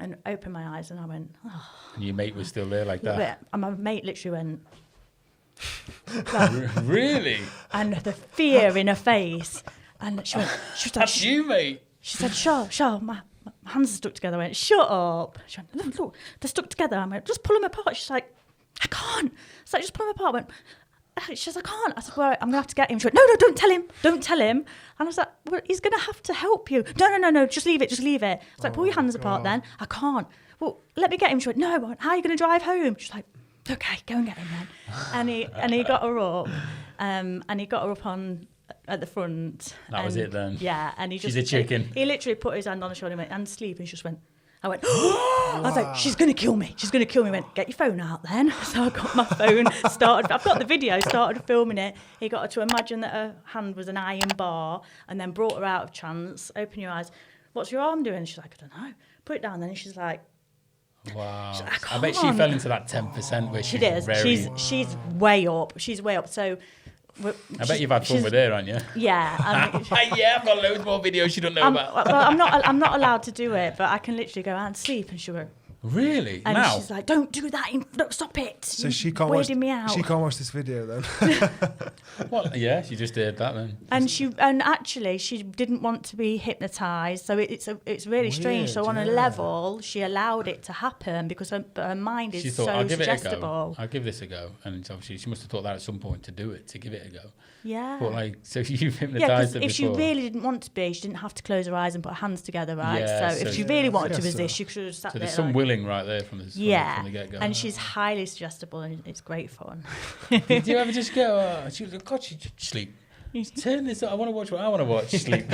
B: And open my eyes, and I went, oh.
A: And your mate was still there like that?
B: And my mate literally went,
A: really?
B: and the fear in her face. And she was like,
A: That's you, mate.
B: She said, sure, my hands are stuck together. I went, shut up. She went, look, they're stuck together. I went, just pull them apart. She's like, I can't. It's like, just pull them apart. I went, she says, I can't. I said, well, I'm going to have to get him. She went, no, don't tell him. Don't tell him. And I was like, well, he's going to have to help you. No, just leave it. It's like, pull your hands apart then. I can't. Well, let me get him. She went, no, how are you going to drive home? She's like, okay, go and get him then. And he got her up. And he got her up at the front.
A: That was it then.
B: Yeah. And
A: She's a chicken.
B: He literally put his hand on her shoulder and went, and sleep. And she just went, I went, I was like, she's going to kill me. She's going to kill me. I went, get your phone out then. So I got my phone, I've got the video, started filming it. He got her to imagine that her hand was an iron bar and then brought her out of trance. Open your eyes. What's your arm doing? She's like, I don't know. Put it down then. And she's like,
A: wow.
B: Like,
A: I bet she fell into that 10% where
B: she does. She's way up. She's way up. So
A: I bet you've had fun with her, haven't you?
B: Yeah.
A: Yeah, I've got loads more videos you don't know about.
B: Well, I'm not allowed to do it, but I can literally go out and sleep and she'll go,
A: really?
B: and
A: now?
B: she's like, don't do that. Don't stop it.
C: So she can't watch.
B: Me out.
C: She can't watch this video then.
A: Well, yeah, she just did that then.
B: And actually she didn't want to be hypnotised, so it's really strange. So on a level, she allowed it to happen because her mind is so suggestible.
A: I'll give this a go. And obviously she must have thought that at some point to do it, to give it a go.
B: Yeah.
A: But like, so you've hypnotised her before.
B: If she really didn't want to be, she didn't have to close her eyes and put her hands together, right?
A: Yeah,
B: so if she really wanted to resist, she should have sat there.
A: So there's some willing right there from the get-go.
B: And she's highly suggestible and it's great fun.
A: Did you ever just go, she was like, God, she sleep. Turn this up. I want to watch what I want to watch. Sleep.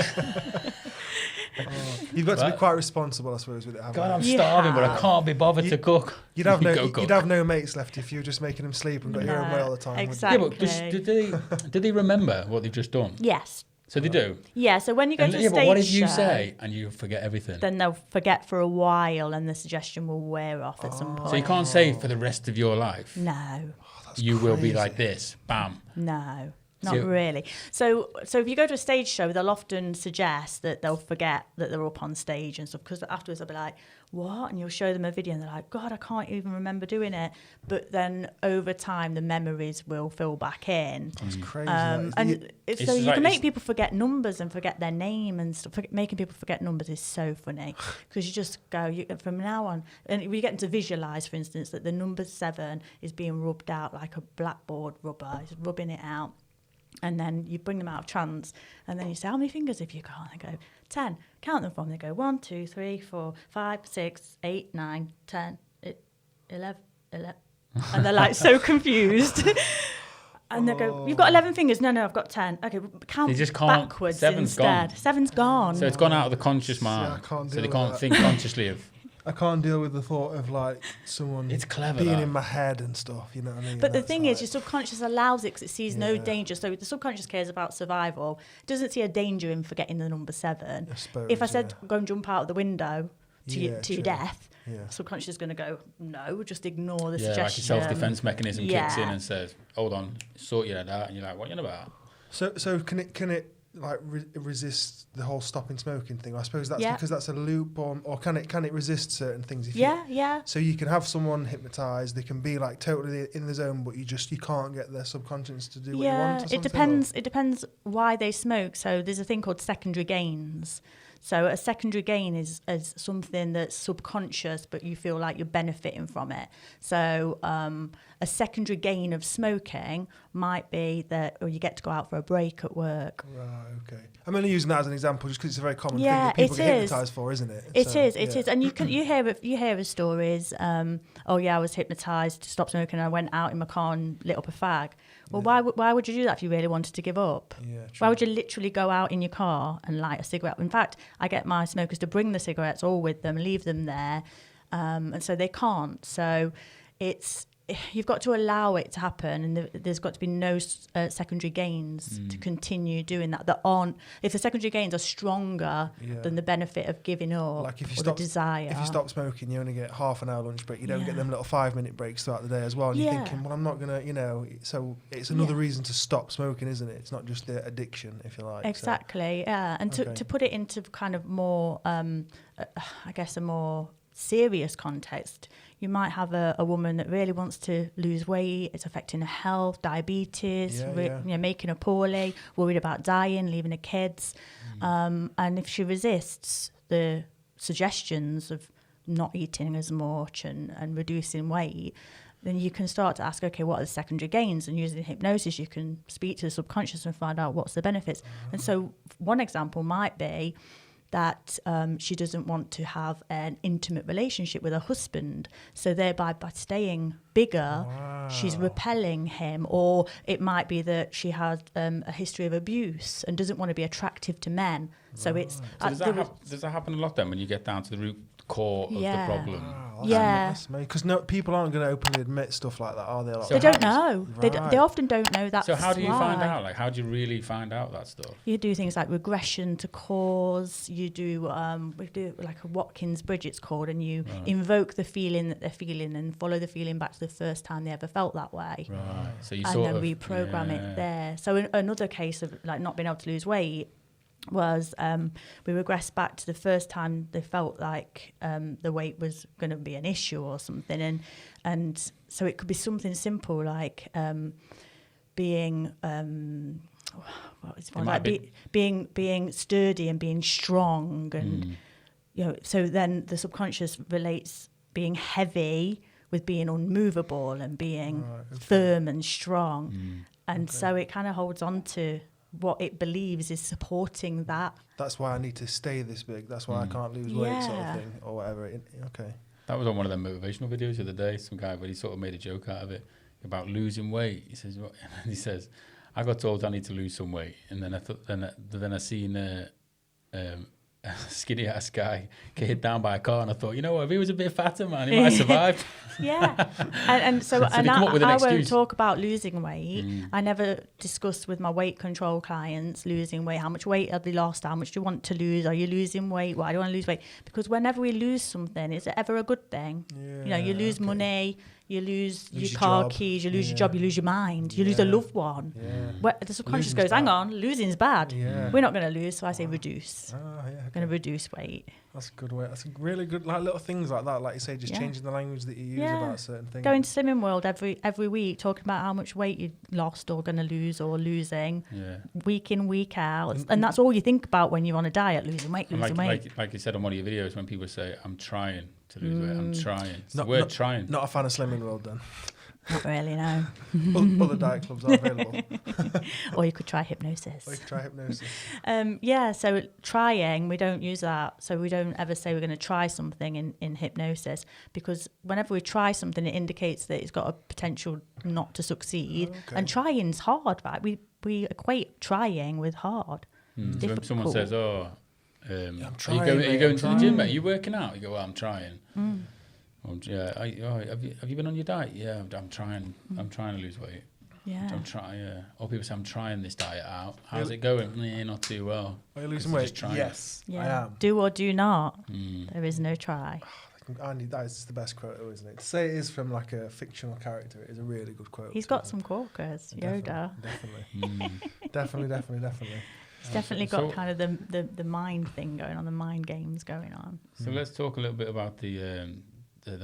C: You've got to be quite responsible, I suppose, with it.
A: God, I'm starving, but I can't be bothered to cook.
C: You'd have no mates left if you were just making them sleep and got your own way all the time.
B: Exactly.
A: Yeah, but did they remember what they've just done?
B: Yes.
A: So they do?
B: Yeah, so when you go to a stage show...
A: but what if you say and you forget everything?
B: Then they'll forget for a while and the suggestion will wear off at some point.
A: So you can't say for the rest of your life?
B: No.
A: You will be like this. Bam.
B: No. Not really. So if you go to a stage show, they'll often suggest that they'll forget that they're up on stage and stuff, because afterwards they'll be like, what? And you'll show them a video and they're like, God, I can't even remember doing it. But then over time, the memories will fill back in.
C: That's crazy.
B: So you can make people forget numbers and forget their name and stuff. Making people forget numbers is so funny because you just go, from now on, and we get them to visualise, for instance, that the number 7 is being rubbed out like a blackboard rubber. It's rubbing it out. And then you bring them out of trance, and then you say, how many fingers have you got? And they go, 10. Count them for them. They go, 1, 2, 3, 4, 5, 6, 8, 9, 10, 11. And they're like so confused. And they go, you've got 11 fingers. No, I've got 10. Okay, count backwards
A: 7's
B: instead.
A: Gone.
B: 7's gone.
A: So it's gone out of the conscious mind. So they can't think consciously of...
C: I can't deal with the thought of like someone being in my head and stuff, you know what I mean?
B: But the thing is, your subconscious allows it because it sees no danger. So the subconscious cares about survival. It doesn't see a danger in forgetting the number 7. If I said go and jump out of the window to your death, subconscious is going to go, no, just ignore the suggestion.
A: Like your self-defense mechanism kicks in and says, hold on, sort your head out, and you're like, what are you on about?
C: So can it like resist the whole stopping smoking thing? I suppose that's because that's a loop, or can it resist certain things?
B: If
C: So you can have someone hypnotised, they can be like totally in the zone, but you can't get their subconscious to do what you want. Or something,
B: it depends why they smoke. So there's a thing called secondary gains. So a secondary gain is something that's subconscious, but you feel like you're benefiting from it. So a secondary gain of smoking might be that, or you get to go out for a break at work.
C: Right, okay. I'm only using that as an example just because it's a very common thing that people get hypnotised for, isn't it?
B: It is. And you hear of stories, I was hypnotised to stop smoking and I went out in my car and lit up a fag. Well, why would you do that if you really wanted to give up?
C: Yeah, true.
B: Why would you literally go out in your car and light a cigarette? In fact, I get my smokers to bring the cigarettes all with them, leave them there, and so they can't. So you've got to allow it to happen, and there's got to be no secondary gains to continue doing that aren't, if the secondary gains are stronger than the benefit of giving up,
C: like if you
B: or the desire.
C: If you stop smoking, you only get half an hour lunch break. You don't get them little 5-minute breaks throughout the day as well. And you're thinking, well, I'm not going to, so it's another reason to stop smoking, isn't it? It's not just the addiction, if you like.
B: Exactly, yeah. And to put it into kind of more, I guess, a more serious context, you might have a woman that really wants to lose weight. It's affecting her health, diabetes, making her poorly, worried about dying, leaving her kids. And if she resists the suggestions of not eating as much and reducing weight, then you can start to ask, okay, what are the secondary gains? And using hypnosis, you can speak to the subconscious and find out what's the benefits. And so one example might be that she doesn't want to have an intimate relationship with her husband. So thereby, by staying bigger, she's repelling him. Or it might be that she has a history of abuse and doesn't want to be attractive to men. So it's...
A: So does that happen a lot then when you get down to the root core of the problem?
C: Because people aren't going to openly admit stuff like that, are they? Like,
B: they don't know. They often don't know that.
A: So how do you find out? Like, how do you really find out that stuff?
B: You do things like regression to cause. You do we do like a Watkins Bridge, it's called, and you invoke the feeling that they're feeling and follow the feeling back to the first time they ever felt that way.
A: Right. So you
B: and then reprogram it there. So another case of like not being able to lose weight was we regressed back to the first time they felt like the weight was going to be an issue or something, and so it could be something simple like being being sturdy and being strong, and so then the subconscious relates being heavy with being unmovable and being firm and strong, and so it kind of holds on to what it believes is supporting that.
C: That's why I need to stay this big. That's why I can't lose weight, sort of thing, or whatever. Okay.
A: That was on one of them motivational videos the other day. Some guy, but he sort of made a joke out of it about losing weight. He says, he says, I got told I need to lose some weight, and then I seen a skinny ass guy get hit down by a car, and I thought, you know what, if he was a bit fatter, man, he might have survived.
B: So I won't talk about losing weight. I never discuss with my weight control clients losing weight. How much weight have they lost? How much do you want to lose? Are you losing weight? Why do you want to lose weight? Because whenever we lose something, is it ever a good thing? You lose money, you lose your car keys, you lose your job, you lose your mind, you lose a loved one. The subconscious goes, hang on, losing's bad. We're not going to lose, so I say reduce. Going to reduce weight.
C: That's a good way. That's a really good, like little things like that, like you say, just changing the language that you use about certain things.
B: Going to Slimming World every week, talking about how much weight you lost or going to lose or losing, week in, week out, and that's all you think about when you're on a diet: losing weight, losing weight.
A: Like you said on one of your videos, when people say, "I'm trying to lose weight," I'm trying. It's the word trying.
C: Not a fan of Slimming World, then.
B: Not really, no.
C: Other diet clubs are available.
B: Or you could try hypnosis. So trying, we don't use that. So we don't ever say we're going to try something in hypnosis, because whenever we try something, it indicates that it's got a potential not to succeed. And trying's hard, right? We equate trying with hard.
A: So when someone says, are you going to the gym, mate? Are you working out? You go, well, I'm trying. Have you been on your diet? Yeah, I'm trying. I'm trying to lose weight. I'm trying. Or people say, I'm trying this diet out. How's it going? Not too well.
C: Are you losing weight? Yes, I am.
B: Do or do not. There is no try.
C: That is the best quote, isn't it? To say it is from like a fictional character is a really good quote.
B: He's got some corkers, Yoda.
C: Definitely.
B: He's definitely got kind of the mind thing going on, the mind games going on.
A: So let's talk a little bit about the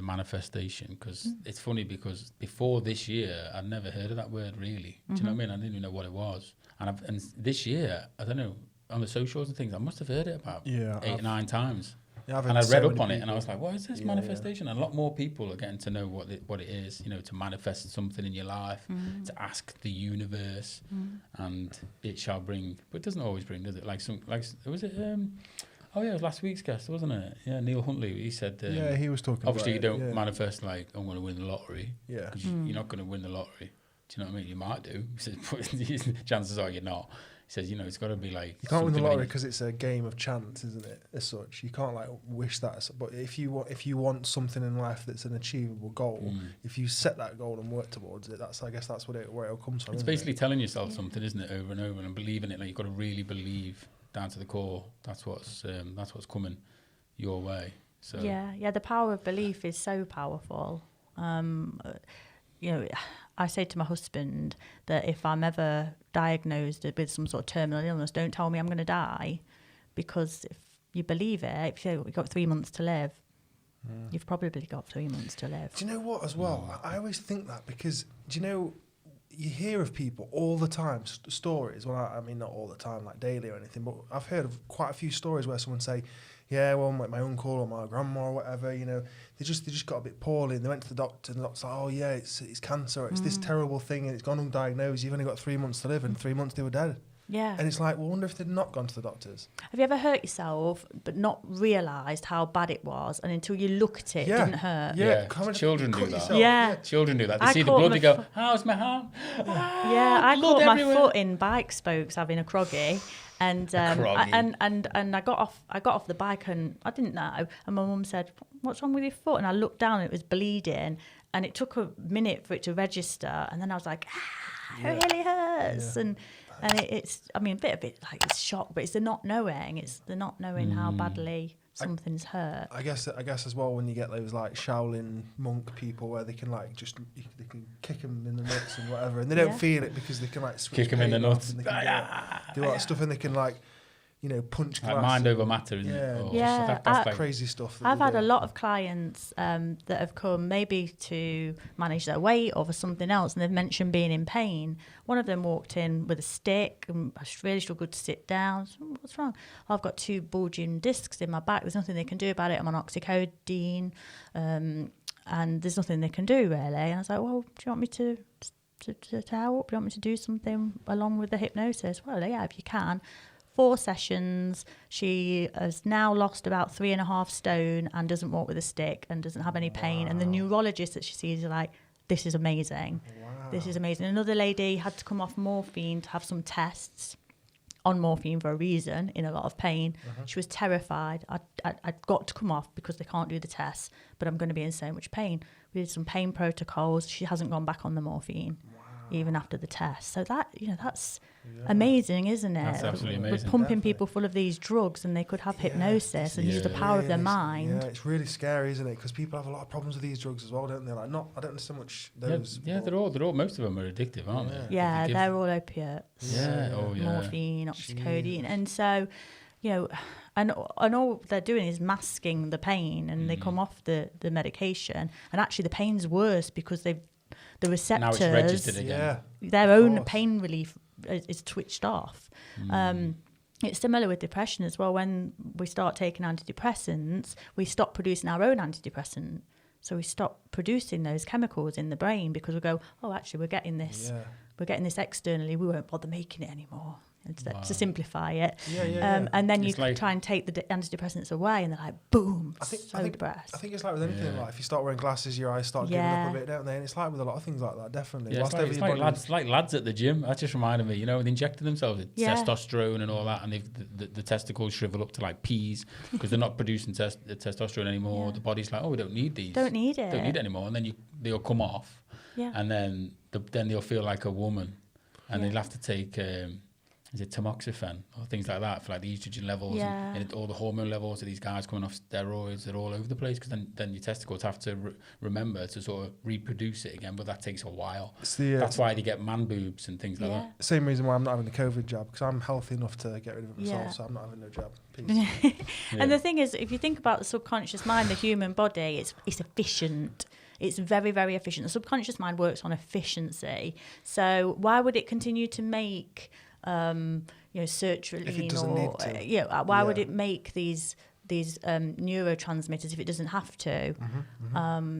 A: manifestation, because it's funny, because before this year I'd never heard of that word really. Do you know what I mean? I didn't even know what it was, and this year, I don't know, on the socials and things, I must have heard it about 8 or 9 times. And I read up on it, and I was like, what is this manifestation? And a lot more people are getting to know what it is, to manifest something in your life, to ask the universe, and it shall bring. But it doesn't always bring, does it? Was it it was last week's guest, wasn't it? Yeah, Neil Huntley. He said,
C: he was talking.
A: Obviously,
C: about
A: you don't manifest like, I'm going to win the lottery. Yeah, because you're not going to win the lottery. Do you know what I mean? You might do. He says, chances are you're not. He says, you know, it's got to be like...
C: You can't win the lottery because it's a game of chance, isn't it, as such? You can't, like, wish that. But if you want something in life that's an achievable goal, if you set that goal and work towards it, I guess that's where it'll come from.
A: It's basically telling yourself something, isn't it, over and over, and believing it. Like, you've got to really believe down to the core. That's what's coming your way. So
B: Yeah, the power of belief is so powerful. You know, I say to my husband that if I'm ever diagnosed with some sort of terminal illness, don't tell me I'm going to die, because if you believe it, if you've got 3 months to live, you've probably got 3 months to live.
C: Do you know what, as well? I always think that because, do you know, you hear of people all the time, stories, well, I mean, not all the time, like daily or anything, but I've heard of quite a few stories where someone say, yeah, well, my uncle or my grandma or whatever, you know, they just got a bit poorly and they went to the doctor and the doctor's like, oh yeah, it's cancer, or it's this terrible thing and it's gone undiagnosed, you've only got 3 months to live, and 3 months they were dead.
B: Yeah.
C: And it's like, well, I wonder if they'd not gone to the doctors.
B: Have you ever hurt yourself but not realised how bad it was, and until you look at it, it didn't hurt?
A: Yeah, children do that.
C: Yourself.
B: Yeah.
A: Children do that. They see the blood, they go, how's my arm?
B: I caught my foot in bike spokes having a croggy. And and I got off the bike and I didn't know, and my mum said, what's wrong with your foot? And I looked down and it was bleeding, and it took a minute for it to register, and then I was like, it really hurts. And it's, I mean, a bit like it's shock, but it's the not knowing. It's the not knowing how badly something's hurt.
C: I guess as well, when you get those like Shaolin monk people where they can like they can kick them in the nuts and whatever, and they don't feel it because they can like switch
A: kick them in the nuts,
C: and they can do all that stuff, and they can like, you know, punch glass.
A: Like mind over matter, isn't it?
C: That's like crazy stuff.
B: I've had a lot of clients that have come maybe to manage their weight or for something else, and they've mentioned being in pain. One of them walked in with a stick and I really struggled to sit down. So, what's wrong? I've got 2 bulging discs in my back. There's nothing they can do about it. I'm on oxycodone, and there's nothing they can do really. And I was like, well, do you want me to help? Do you want me to do something along with the hypnosis? Well, yeah, if you can. 4 sessions. She has now lost about 3.5 stone and doesn't walk with a stick and doesn't have any pain. And the neurologist that she sees are like, this is amazing. Wow. This is amazing. Another lady had to come off morphine to have some tests on morphine for a reason, in a lot of pain. She was terrified. I'd got to come off because they can't do the tests, but I'm going to be in so much pain. We did some pain protocols. She hasn't gone back on the morphine. Even after the test. So that, you know, that's amazing, isn't it?
A: That's absolutely amazing.
B: We're pumping people full of these drugs and they could have hypnosis and use the power of their mind.
C: Yeah, it's really scary, isn't it? Because people have a lot of problems with these drugs as well, don't they? Like, I don't know so much those.
A: Yeah, they're all, most of them are addictive, aren't they?
B: Yeah, they're all opiates.
A: Yeah,
B: morphine, oxycodone. And so, you know, and all they're doing is masking the pain, and they come off the medication, and actually the pain's worse because the receptors,
A: now it's registered again.
B: Their own pain relief is twitched off. It's similar with depression as well. When we start taking antidepressants, we stop producing our own antidepressant. So we stop producing those chemicals in the brain because we go, oh, actually, we're getting this externally. We won't bother making it anymore. To simplify it. And then you try and take the antidepressants away, and they're like, boom, depressed.
C: I think it's like with anything in life. If you start wearing glasses, your eyes start giving up a bit, don't they? And it's like with a lot of things like that, definitely.
A: Yeah, it's like lads at the gym. That just reminded me, you know, they injected themselves with testosterone and all that, and the testicles shrivel up to like peas because they're not producing testosterone anymore. The body's like, oh, we don't need these.
B: Don't need it
A: anymore. And then they'll come off. Yeah. And then they'll feel like a woman. And they'll have to take... is it tamoxifen or things like that for like the estrogen levels and all the hormone levels of these guys coming off steroids? They're all over the place because then your testicles have to remember to sort of reproduce it again, but that takes a while. That's why they get man boobs and things like that.
C: Same reason why I'm not having the COVID jab, because I'm healthy enough to get rid of it myself, so I'm not having no jab.
B: And the thing is, if you think about the subconscious mind, the human body, it's efficient. It's very, very efficient. The subconscious mind works on efficiency. So why would it continue to make sertraline why would it make these neurotransmitters if it doesn't have to?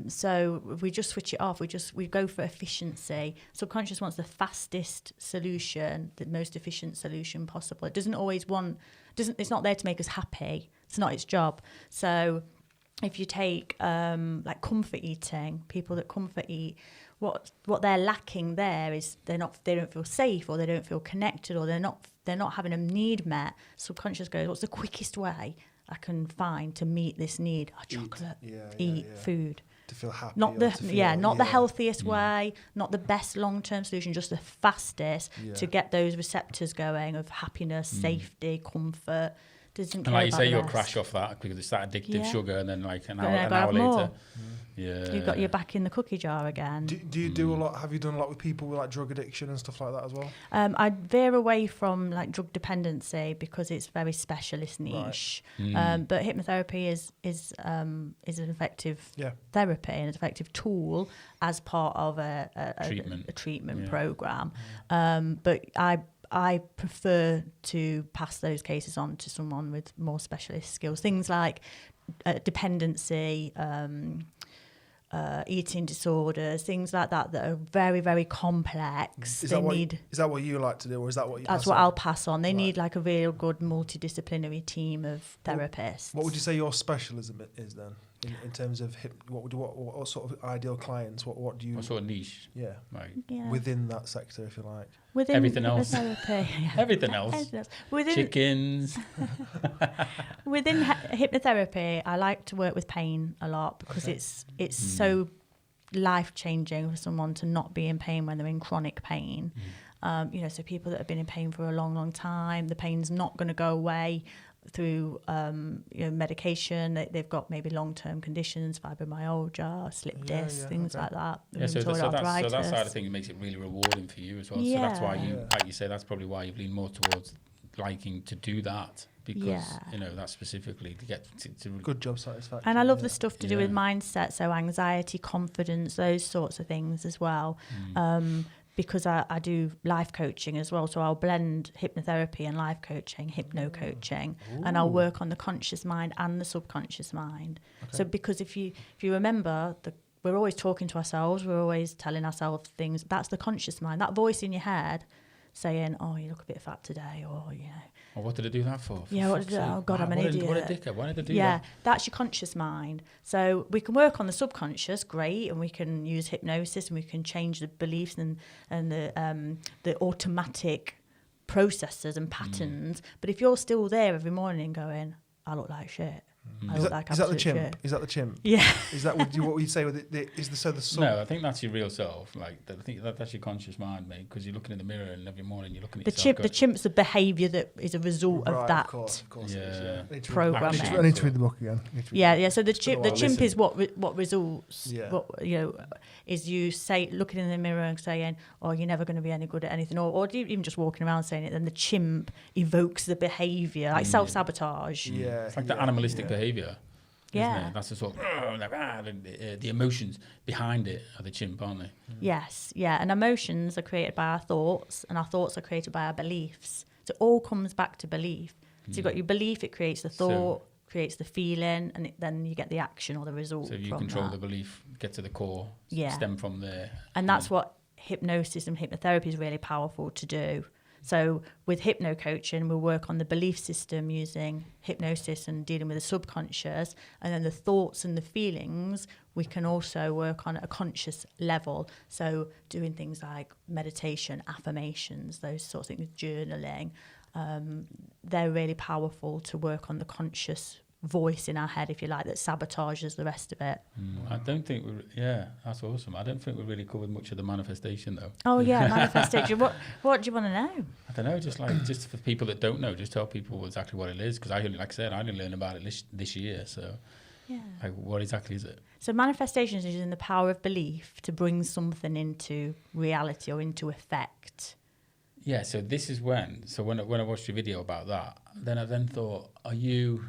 B: So we just switch it off. We go for efficiency. Subconscious wants the fastest solution, the most efficient solution possible. It doesn't always it's not there to make us happy. It's not its job. So if you take like comfort eating, people that comfort eat, what they're lacking there is they don't feel safe, or they don't feel connected, or they're not having a need met. Subconscious goes, what's the quickest way I can find to meet this need? Chocolate, eat food.
C: To feel happy.
B: Not the the healthiest way, not the best long-term solution, just the fastest to get those receptors going of happiness, safety, comfort. Doesn't care
A: and like you
B: about
A: say,
B: the
A: you'll
B: rest.
A: crash off that because it's that addictive sugar, and then like an
B: But then
A: hour
B: gotta have
A: later,
B: more.
A: yeah,
B: You've got your back in the cookie jar again.
C: Do you do a lot? Have you done a lot with people with like drug addiction and stuff like that as well?
B: I'd veer away from like drug dependency because it's very specialist niche. But hypnotherapy is an effective therapy and an effective tool as part of a treatment program. But I prefer to pass those cases on to someone with more specialist skills. Things like dependency, eating disorders, things like that are very, very complex.
C: Is that what you like to do, or is that what you?
B: That's what I'll pass on. They need like a real good multidisciplinary team of therapists.
C: What would you say your specialism is then, in terms of what sort of ideal clients? What do you?
A: What sort of niche?
C: Yeah.
A: Right.
B: Yeah.
C: Within that sector, if you like.
B: Within
A: everything else.
B: hypnotherapy.
A: Everything else.
B: Within
A: chickens.
B: Within hypnotherapy, I like to work with pain a lot because it's so life-changing for someone to not be in pain when they're in chronic pain. So people that have been in pain for a long, long time, the pain's not going to go away through medication. They've got maybe long-term conditions, fibromyalgia, slip disc, things like that.
A: Yeah, so that side of things makes it really rewarding for you as well. So that's why like you say, that's probably why you've leaned more towards liking to do that, because that specifically to get to
C: good job satisfaction.
B: And I love the stuff to do with mindset, so anxiety, confidence, those sorts of things as well. Because I do life coaching as well, so I'll blend hypnotherapy and life coaching, hypno coaching, and I'll work on the conscious mind and the subconscious mind. So because if you remember, we're always talking to ourselves, we're always telling ourselves things. That's the conscious mind, that voice in your head saying, "Oh, you look a bit fat today," or
A: Well, what did I do that for?
B: Oh God, I'm an idiot.
A: What a dickhead. Why did I do that?
B: Yeah, that's your conscious mind. So we can work on the subconscious, great, and we can use hypnosis, and we can change the beliefs and the automatic processes and patterns. But if you're still there every morning going, "I look like shit," I look like absolute shit.
C: Is that the chimp?
B: Yeah.
C: Is that what you say with it? Is the sub?
A: No, I think that's your real self. Like I think that's your conscious mind, mate. Because you're looking in the mirror and every morning you're looking at yourself.
B: The chimp's the behaviour that is a result of that.
C: Of course.
B: Programming.
C: I need to read the book again.
B: Yeah. So the chimp is what results.
C: Yeah.
B: What is you say looking in the mirror and saying, "Oh, you're never going to be any good at anything," or even just walking around saying it. Then the chimp evokes the behaviour, like self-sabotage.
C: Yeah.
A: It's like the animalistic behaviour.
B: Yeah.
A: That's the sort of the emotions behind it are the chimp, aren't they?
B: Yes, yeah. And emotions are created by our thoughts, and our thoughts are created by our beliefs. So it all comes back to belief. So you've got your belief, it creates the thought, creates the feeling, and then you get the action or the result.
A: So if you control the belief, get to the core, stem from there.
B: And that's what hypnosis and hypnotherapy is really powerful to do. So with hypno coaching, we'll work on the belief system using hypnosis and dealing with the subconscious, and then the thoughts and the feelings, we can also work on at a conscious level. So doing things like meditation, affirmations, those sorts of things, journaling, they're really powerful to work on the conscious voice in our head, if you like, that sabotages the rest of it.
A: I don't think that's awesome. I don't think we really covered much of the manifestation though.
B: Oh yeah, manifestation. What do you want to know?
A: I don't know, just for people that don't know, just tell people exactly what it is, because I didn't learn about it this year, so what exactly is it?
B: So manifestation is using the power of belief to bring something into reality or into effect.
A: Yeah, so this is when I watched your video about that, then I thought, are you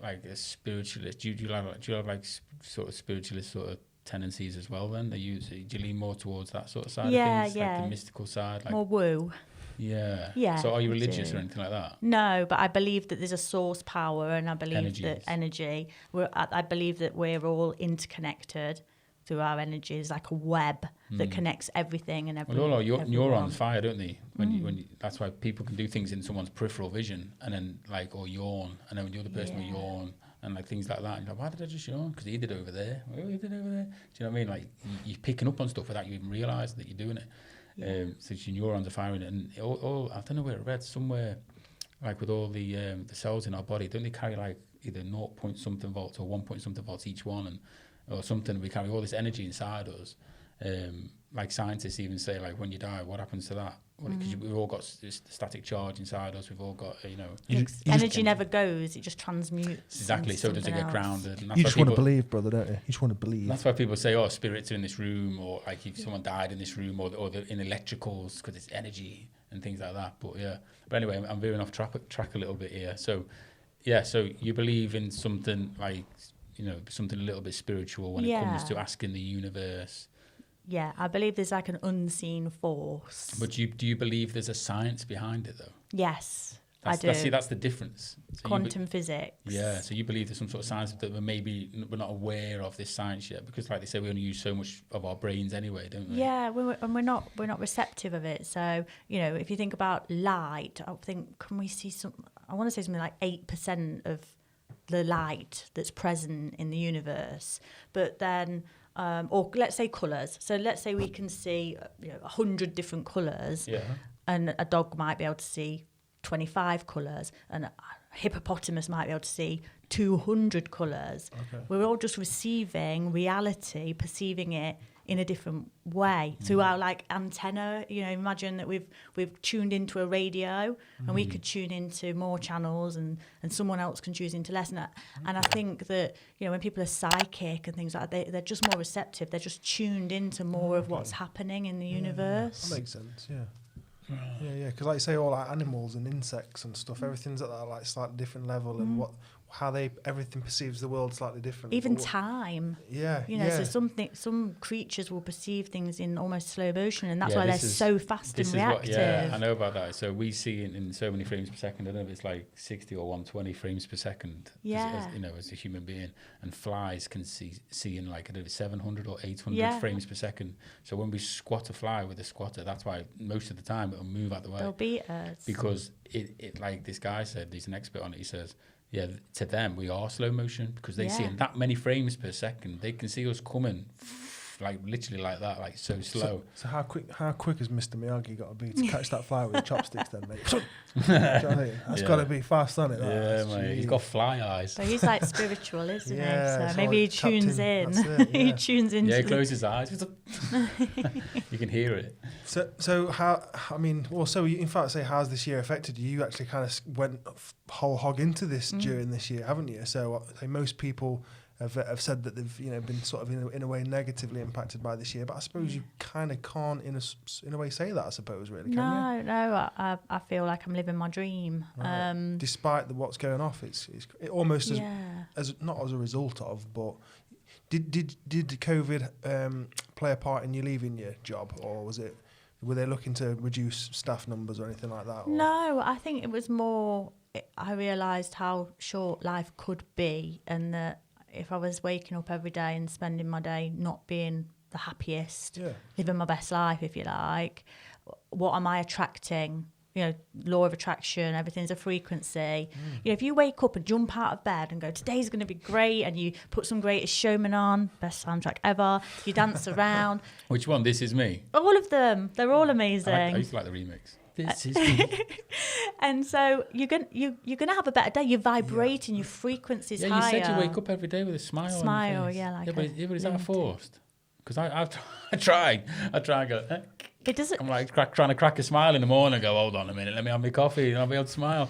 A: like a spiritualist? Do you have like sort of spiritualist sort of tendencies as well? Then do you lean more towards that sort of side of things, like the mystical side, like
B: more woo?
A: Yeah. So are you religious or anything like that?
B: No, but I believe that there's a source power, and I believe that energy. I believe that we're all interconnected through our energies, like a web that connects everything and everything.
A: Well, all your neurons fire, don't they? When you, that's why people can do things in someone's peripheral vision, and then or yawn, and then the other person will yawn, and like things like that. And you're like, why did I just yawn? Because he did over there. Oh, he did over there. Do you know what I mean? Like you're picking up on stuff without you even realise that you're doing it. So your neurons are firing it, and all I don't know where I read somewhere, like with all the cells in our body, don't they carry like either 0 point something volts or 1 point something volts each one, and or something? We carry all this energy inside us. Like scientists even say, like when you die, what happens to that? Because we've all got this static charge inside us. We've all got,
B: energy never goes; it just transmutes.
A: Exactly. So does it get grounded? And that's
C: you just want to believe, brother, don't you? You just want to believe.
A: That's why people say, "Oh, spirits are in this room," or like if someone died in this room, or in electricals because it's energy and things like that. But anyway, I'm veering off track a little bit here. So so you believe in something like something a little bit spiritual when it comes to asking the universe.
B: Yeah, I believe there's like an unseen force.
A: But do you believe there's a science behind it, though?
B: Yes, I do.
A: That's the difference. So
B: quantum physics.
A: Yeah, so you believe there's some sort of science that we're not aware of this science yet, because like they say, we only use so much of our brains anyway, don't we?
B: Yeah, and we're not receptive of it. So, if you think about light, I think, can we see I want to say something like 8% of the light that's present in the universe. But then... or let's say colours. So let's say we can see 100 different colours, and a dog might be able to see 25 colours, and a hippopotamus might be able to see 200 colours. Okay. We're all just receiving reality, perceiving it in a different way through our like antenna. Imagine that we've tuned into a radio, and we could tune into more channels, and someone else can choose into less. And I think that when people are psychic and things like that, they're just more receptive. They're just tuned into more of what's happening in the universe.
C: That makes sense. Yeah, because like you say, all like animals and insects and stuff, everything's at that like slightly different level, and how everything perceives the world slightly different.
B: Even time. So some creatures will perceive things in almost slow motion, and that's why they're so fast and reactive.
A: I know about that. So we see it in so many frames per second. I don't know if it's like 60 or 120 frames per second. As a human being, and flies can see in like 700 or 800 frames per second. So when we squat a fly with a squatter, that's why most of the time it'll move out the way.
B: They'll beat us
A: because it like this guy said, he's an expert on it. He says, to them we are slow motion, because they see in that many frames per second, they can see us coming like literally like that, like so slow.
C: So how quick has Mr. Miyagi got to be to catch that fly with chopsticks then, mate? Do you know what I mean? That's got to be fast, hasn't it?
A: Mate, he's got fly eyes.
B: So he's like spiritual, isn't he? So maybe he tunes in. He tunes into.
A: He closes his eyes. You can hear it.
C: So how? I mean, well, so you, in fact, say how's this year affected you? You actually kind of went whole hog into this during this year, haven't you? So most people have said that they've been sort of in a way negatively impacted by this year, but I suppose you kind of can't in a way say that, I suppose, really, can you?
B: No, I feel like I'm living my dream.
C: Right. Despite what's going off, it almost as not as a result of, but did COVID play a part in you leaving your job, or were they looking to reduce staff numbers or anything like that? Or?
B: No, I think it was more, I realised how short life could be, and that if I was waking up every day and spending my day not being the happiest, living my best life, if you like, what am I attracting? Law of attraction, everything's a frequency. If you wake up and jump out of bed and go, today's going to be great, and you put some Greatest Showman on, best soundtrack ever, you dance around.
A: Which one? This Is Me?
B: All of them. They're all amazing.
A: I used to like the remix. This is me.
B: And so you're gonna have a better day. You're vibrating, your frequency's higher.
A: Yeah, you said you wake up every day with a smile.
B: Smile,
A: on your face.
B: but
A: is that forced? Because I try and go.
B: It doesn't.
A: I'm like trying to crack a smile in the morning and go, hold on a minute, let me have my coffee and I'll be able to smile.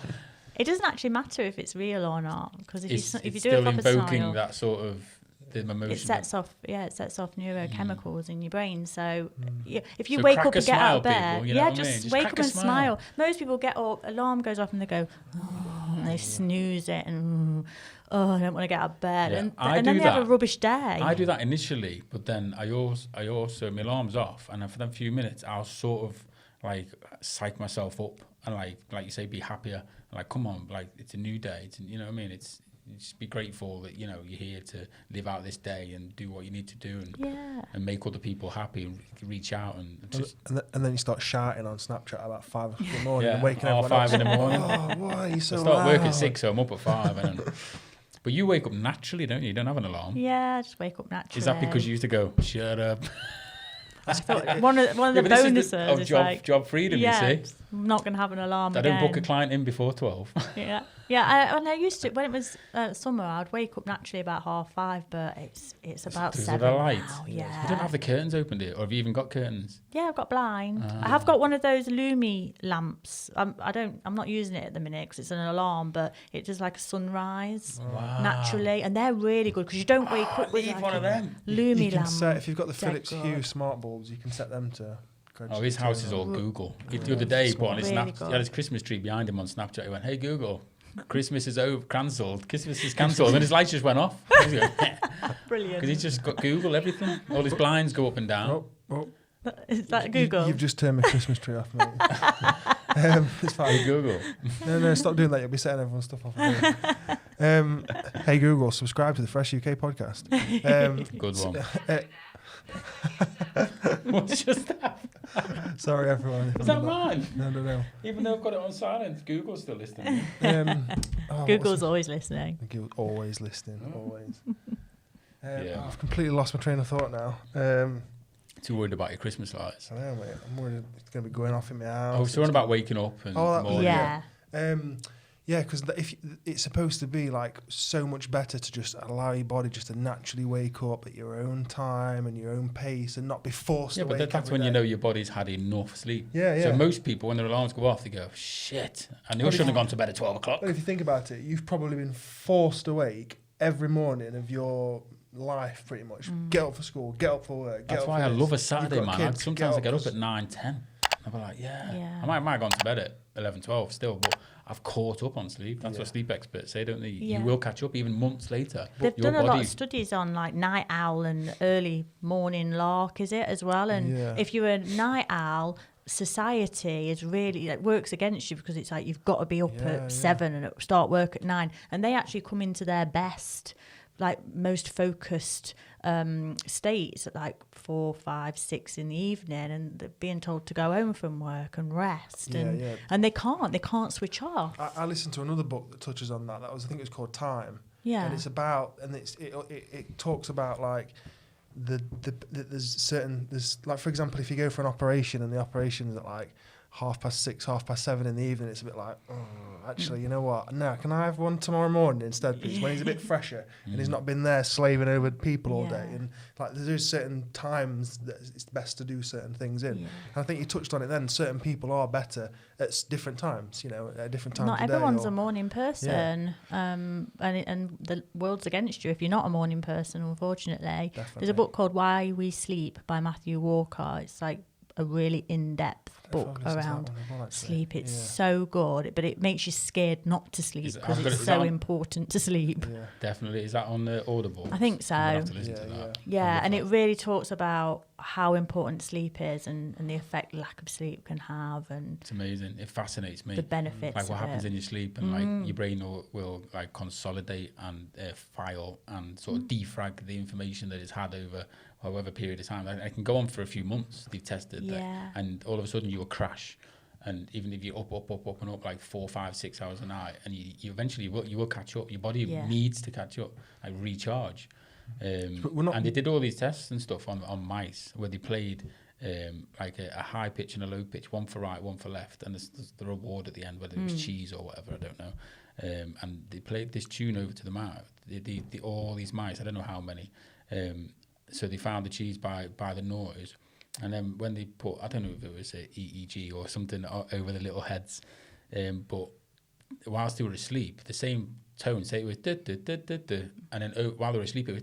B: It doesn't actually matter if it's real or not, because if you do
A: still
B: a proper
A: invoking
B: smile,
A: that sort of the emotion.
B: It sets off neurochemicals in your brain. So if you wake up and get out of bed,
A: people,
B: just wake up and smile. Most people get up, alarm goes off, and they go, and they snooze it, and I don't want to get out of bed, and then they have a rubbish day.
A: I do that initially, but then I also my alarm's off, and for them few minutes I'll sort of like psych myself up and like you say, be happier. Like, come on, like it's a new day. It's, you know what I mean? It's just be grateful that you're here to live out this day and do what you need to do and make other people happy and reach out and just
C: and then you start shouting on Snapchat about 5 o'clock in the morning and waking up
A: 5 in the morning.
C: Oh, why are you so
A: I start
C: loud?
A: work at 6, so I'm up at 5. But But you wake up naturally, don't you? You don't have an alarm.
B: Yeah, I just wake up naturally.
A: Is that because you used to go, shut up?
B: I thought one of the
A: but this
B: bonuses
A: is job freedom,
B: yeah,
A: you see.
B: I'm not going to have an alarm
A: I
B: again.
A: don't book a client in before 12.
B: Yeah. I used to, when it was summer, I'd wake up naturally about 5:30, but it's about 7
A: the light?
B: now. Yeah.
A: You don't have the curtains opened here, or have you even got curtains?
B: Yeah, I've got blind. I have got one of those Lumi lamps. I'm not using it at the minute because it's an alarm, but it does like a sunrise naturally, and they're really good because you don't wake up with like
A: one of them.
B: Lumi
C: You can
B: lamp.
C: set, if you've got the
B: Dead
C: Philips
B: good.
C: Hue smart bulbs, you can set them to.
A: Oh, his house is all Google. The other day, he put on his
B: Really
A: he had his Christmas tree behind him on Snapchat. He went, "Hey Google, Christmas is over, cancelled. Christmas is cancelled," and his lights just went off.
B: Brilliant.
A: Because he's just got Google everything. All his blinds go up and down.
B: Is that Google?
C: You've just turned my Christmas tree off, mate. It's fine.
A: Hey Google.
C: No, stop doing that. You'll be setting everyone's stuff off. Hey Google, subscribe to the Fresh UK podcast.
A: Good one. What's just that?
C: Sorry, everyone.
A: Is that mine?
C: No.
A: Even though I've got it on silent, Google's still listening.
B: Google's always listening.
C: Google's always listening, always.
A: Yeah.
C: I've completely lost my train of thought now.
A: Too worried about your Christmas lights.
C: I know, mate. I'm worried it's going to be going off in my house.
A: Oh, so on about waking up and morning.
B: Yeah.
C: Yeah, because if it's supposed to be like so much better to just allow your body just to naturally wake up at your own time and your own pace and not be forced to wake up.
A: That's when you know your body's had enough sleep.
C: Yeah.
A: So most people, when their alarms go off, they go, shit, I knew I shouldn't have gone to bed at 12 o'clock.
C: But if you think about it, you've probably been forced awake every morning of your life, pretty much. Get up for school, get up for work.
A: That's why I love a Saturday, man. Sometimes I get up at 9, 10. I'll be like, yeah. I might have gone to bed at 11, 12 still, but I've caught up on sleep. That's what sleep experts say, don't they? You will catch up even months later.
B: They've done a lot of studies on like night owl and early morning lark, is it, as well? And if you're a night owl, society is really works against you because it's like you've got to be up at 7 and start work at 9. And they actually come into their best, like most focused states at like 4, 5, 6 in the evening, and they're being told to go home from work and rest, and they can't switch off.
C: I listened to another book that touches on that. I think it's called Time.
B: Yeah,
C: and it's about, and it talks about like there's like, for example, if you go for an operation and the operation is at like 6:30, 7:30 in the evening, it's a bit like, actually, you know what? No, can I have one tomorrow morning instead, please? When he's a bit fresher and he's not been there slaving over people all day. And like, there's certain times that it's best to do certain things in. And I think you touched on it then. Certain people are better at different times, at different times.
B: Not everyone's a morning person, and the world's against you if you're not a morning person, unfortunately. Definitely. There's a book called Why We Sleep by Matthew Walker. It's like a really in-depth book around sleep. It's so good, but it makes you scared not to sleep because it's so important to sleep.
A: Definitely. Is that on the Audible?
B: I think so.
A: I'll have to listen to that.
B: Yeah, and it really talks about how important sleep is and the effect lack of sleep can have. And
A: it's amazing. It fascinates me.
B: The benefits
A: like what
B: of
A: happens in your sleep, and like your brain will like consolidate and file and sort of defrag the information that it's had over however period of time. I can go on for a few months. They've tested that, and all of a sudden you will crash. And even if you're up and up like 4, 5, 6 hours a night, and you eventually you will catch up. Your body needs to catch up, like recharge. And they did all these tests and stuff on mice where they played like a high pitch and a low pitch, one for right, one for left, and there's the reward at the end, whether it was cheese or whatever, I don't know. And they played this tune over to the mouth. All these mice, I don't know how many. So they found the cheese by the noise, and then when they put, I don't know if it was a EEG or something over the little heads, but whilst they were asleep, the same tone, say it was and then while they were asleep it was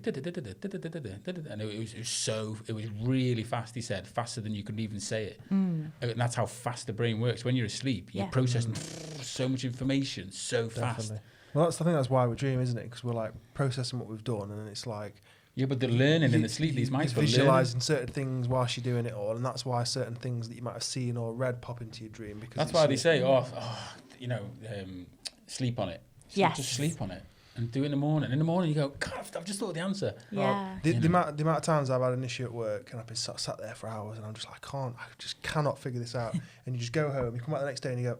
A: and it was really fast. He said faster than you could even say it, and that's how fast the brain works. When you're asleep, you're processing so much information so fast.
C: Well, I think that's why we dream, isn't it? Because we're like processing what we've done, and then it's like,
A: but they're learning in the sleep. These mice are
C: visualising certain things whilst you're doing it all, and that's why certain things that you might have seen or read pop into your dream. Because
A: that's why they say, sleep on it.
B: Yes.
A: Just sleep on it and do it in the morning. In the morning you go, God, I've just thought of the answer.
B: Yeah.
C: The amount of times I've had an issue at work and I've been sat there for hours and I'm just like, I just cannot figure this out. And you just go home, you come back the next day and you go,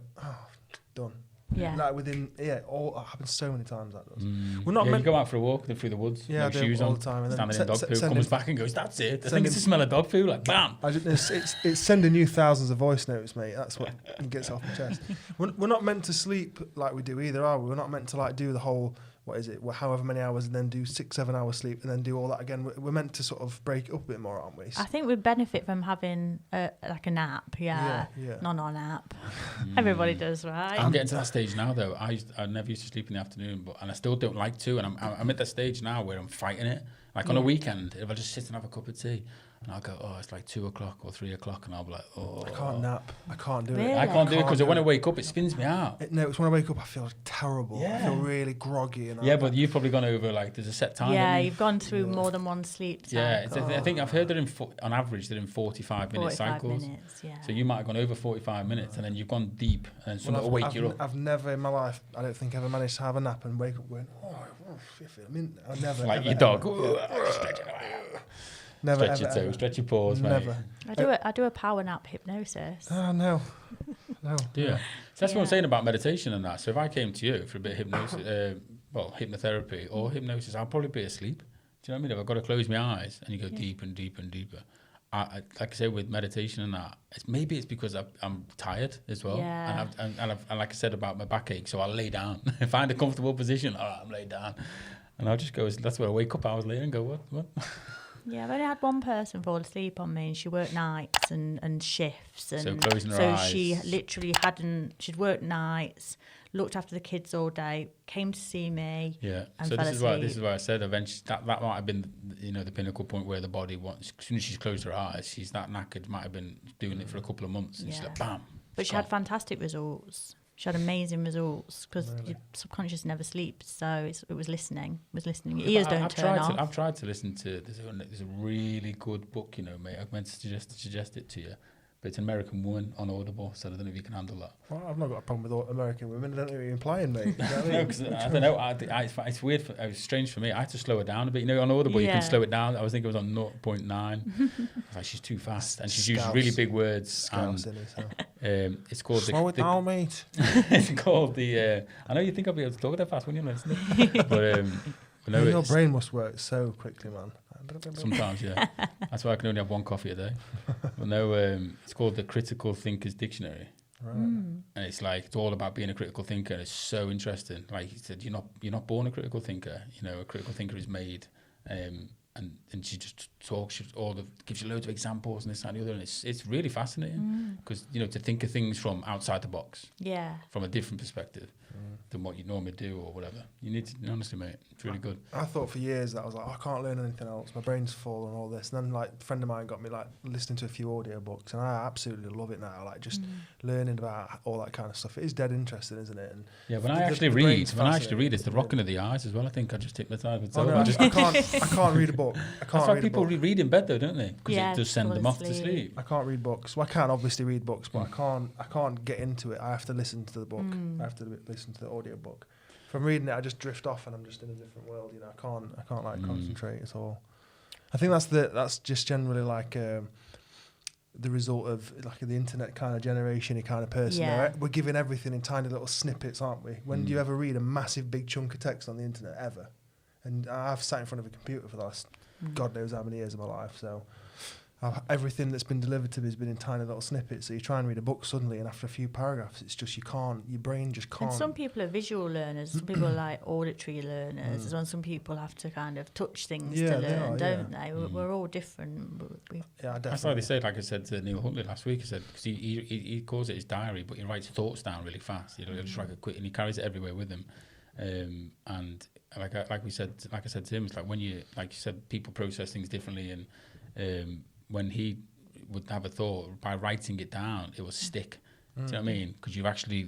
C: done.
B: Yeah.
C: Like within, it happens so many times that does.
A: Mm.
C: We're not
A: You
C: meant.
A: go out for a walk through the woods,
C: Yeah,
A: no
C: I do
A: shoes
C: all
A: on,
C: the time, and then
A: standing in dog poo,
C: send
A: comes
C: him-
A: back and goes, that's it. I
C: send
A: think it's
C: him-
A: the smell of dog poo, like bam.
C: It's sending you thousands of voice notes, mate. That's what gets off my chest. We're not meant to sleep like we do either, are we? We're not meant to like do the whole, what is it, however many hours, and then do 6-7 hours sleep and then do all that again. We're meant to sort of break it up a bit more, aren't we?
B: I think we benefit from having like a nap,
C: Yeah.
B: nap. Everybody does, right?
A: I'm getting to that stage now, though. I never used to sleep in the afternoon, and I still don't like to. And I'm at that stage now where I'm fighting it. Like on a weekend, if I just sit and have a cup of tea, and I'll go, oh, it's like 2 o'clock or 3 o'clock, and I'll be like, oh.
C: I can't nap. I can't do
B: Really?
C: it.
A: I can't do it because
C: Can't
A: when I
C: do
A: wake up, it spins me out.
C: It's when I wake up, I feel terrible. I feel really groggy. And
A: Yeah, but you've probably gone over, like, there's a set time.
B: Yeah,
A: haven't you?
B: you've gone through more than one sleep cycle.
A: Yeah, I think I've heard that on average they're in 45-minute
B: 45
A: cycles.
B: minutes, yeah.
A: So you might have gone over 45 minutes, and then you've gone deep, and then something will wake you up.
C: I've never in my life, I don't think, ever managed to have a nap and wake up going, I mean, I never.
A: Like
C: ever,
A: your dog.
C: ever.
A: Stretch it out.
C: Never,
A: Stretch your
C: ever,
A: toes,
C: ever.
A: stretch your paws, mate.
C: Never.
B: I do a power nap hypnosis.
C: Oh, no. No.
A: Do you? So that's what I'm
B: Yeah.
A: saying about meditation and that. So if I came to you for a bit of hypnosis, hypnotherapy or hypnosis, I'll probably be asleep. Do you know what I mean? If I've got to close my eyes and you go deeper and deeper and deeper. I like I say with meditation and that, maybe it's because I'm tired as well.
B: Yeah.
A: And like I said about my backache, so I'll lay down. Find a comfortable position. All right, I'm laid down. And I'll just go, that's where I wake up hours later and go, what?
B: Yeah, I've only had one person fall asleep on me, and she worked nights and shifts, and
A: So closing her
B: so
A: eyes.
B: she literally she'd worked nights, looked after the kids all day, came to see me.
A: Yeah.
B: And
A: So
B: fell
A: this
B: asleep.
A: is why I said eventually that might have been the pinnacle point where the body wants. As soon as she's closed her eyes, she's that knackered. Might have been doing it for a couple of months, and she's
B: Yeah.
A: like, bam.
B: But she had fantastic results. She had amazing results because your subconscious never sleeps, so it was listening. Your ears don't turn off.
A: I've tried to listen to. There's a really good book, mate. I meant to suggest it to you, but it's an American Woman on Audible. So I don't know if you can handle that.
C: Well, I've not got a problem with all American women. I don't know what you're implying, mate. You know what I
A: No,
C: mean?
A: 'cause I don't know. It's weird. It was strange for me. I had to slow it down a bit. On Audible you
B: Yeah.
A: can slow it down. I was thinking it was on 0.9. I was like, she's too fast, and she's using really big words.
C: Scouse,
A: And
C: innit, so.
A: it's called
C: Slow it down, mate.
A: It's called the. I know you think I'll be able to talk that fast when you're listening, but no,
C: Your
A: it's,
C: brain must work so quickly, man.
A: sometimes, yeah. That's why I can only have one coffee a day. But no, it's called the Critical Thinker's Dictionary,
C: Right.
A: and it's like it's all about being a critical thinker. And it's so interesting. Like he said, you're not born a critical thinker. A critical thinker is made. And she just talks, gives you loads of examples and this and the other, and it's really fascinating because to think of things from outside the box,
B: Yeah.
A: from a different perspective than what you normally do or whatever. You need to, honestly, mate, it's really good.
C: I thought for years that I was like, I can't learn anything else. My brain's full and all this. And then, like, a friend of mine got me, like, listening to a few audiobooks, and I absolutely love it now. Like, just learning about all that kind of stuff. It is dead interesting, isn't it? And
A: Yeah, when
C: the-
A: I
C: the
A: actually
C: brain's
A: read, it's the
C: fascinating.
A: rocking of the eyes as well. I think I just hypnotised with
C: Oh, no, I can't read a book. I
A: That's
C: can't
A: why
C: read a
A: people
C: book.
A: read in bed though, don't they? Because
B: Yeah,
A: it does send
B: fall
A: them off to
B: asleep.
A: sleep.
C: I can't read books. Well, I can obviously read books, but I can't get into it. I have to listen to the book. I have to listen to the audio book. If I'm reading it, I just drift off and I'm just in a different world. I can't like concentrate at all. I think that's just generally like the result of like the internet kind of generation, kind of person.
B: Yeah.
C: We're giving everything in tiny little snippets, aren't we? When do you ever read a massive big chunk of text on the internet ever? And I've sat in front of a computer for the last God knows how many years of my life, so everything that's been delivered to me has been in tiny little snippets. So you try and read a book suddenly, and after a few paragraphs, it's just your brain just can't.
B: And some people are visual learners, some people are like auditory learners, and some people have to kind of touch things
C: Yeah,
B: to
C: they
B: learn,
C: are,
B: don't they? We're all different.
C: Yeah,
A: That's why
C: definitely.
A: they say, like I said to Neil Huntley last week, I said, because he calls it his diary, but he writes thoughts down really fast. He'll just write a quick, and he carries it everywhere with him. And like I said to him, it's like when like you said, people process things differently, and when he would have a thought, by writing it down, it will stick. Do you know what I mean? Because you've actually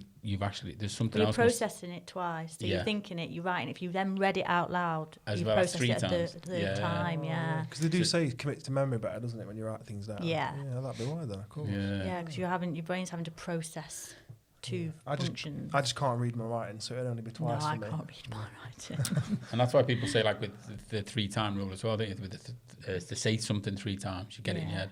A: there's something
B: You're
A: else.
B: processing it twice. So
A: Yeah.
B: you're thinking it, you're writing it. If you then read it out loud,
A: As
B: you
A: well as
B: process
A: 3
B: it a
A: times.
B: third time. Yeah.
C: Because they do say it commits to memory better, doesn't it, when you write things down?
B: Yeah.
C: Yeah, that'd be why then. Cool.
B: Yeah, because your brain's having to process two functions.
C: I just can't read my writing, so it'd only be twice
B: no,
C: for
B: I
C: me.
B: can't read my writing.
A: And that's why people say, like, with the 3-time rule as well, don't you? With to say something 3 times, you get it in your head.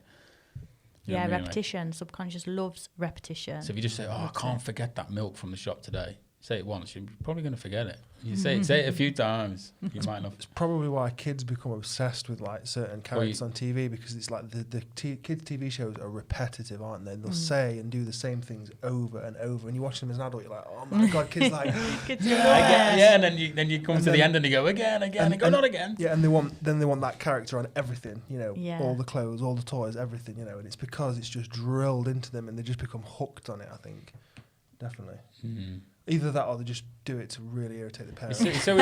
A: You know
B: Yeah,
A: what I mean?
B: repetition. Subconscious loves repetition.
A: So if you just say, I can't forget that milk from the shop today, say it once, you're probably going to forget it. You say it a few times, you might not.
C: It's probably why kids become obsessed with like certain characters on TV, because it's like the kids' TV shows are repetitive, aren't they? They'll say and do the same things over and over, and you watch them as an adult, you're like, oh my god, kids like,
A: and then you come to the end and you go again, and go not again.
C: Yeah, and they want that character on everything, you know, all the clothes, all the toys, everything, you know, and it's because it's just drilled into them, and they just become hooked on it. I think, definitely. Mm-hmm. Either that, or they just do it to really irritate the parents.
A: It's so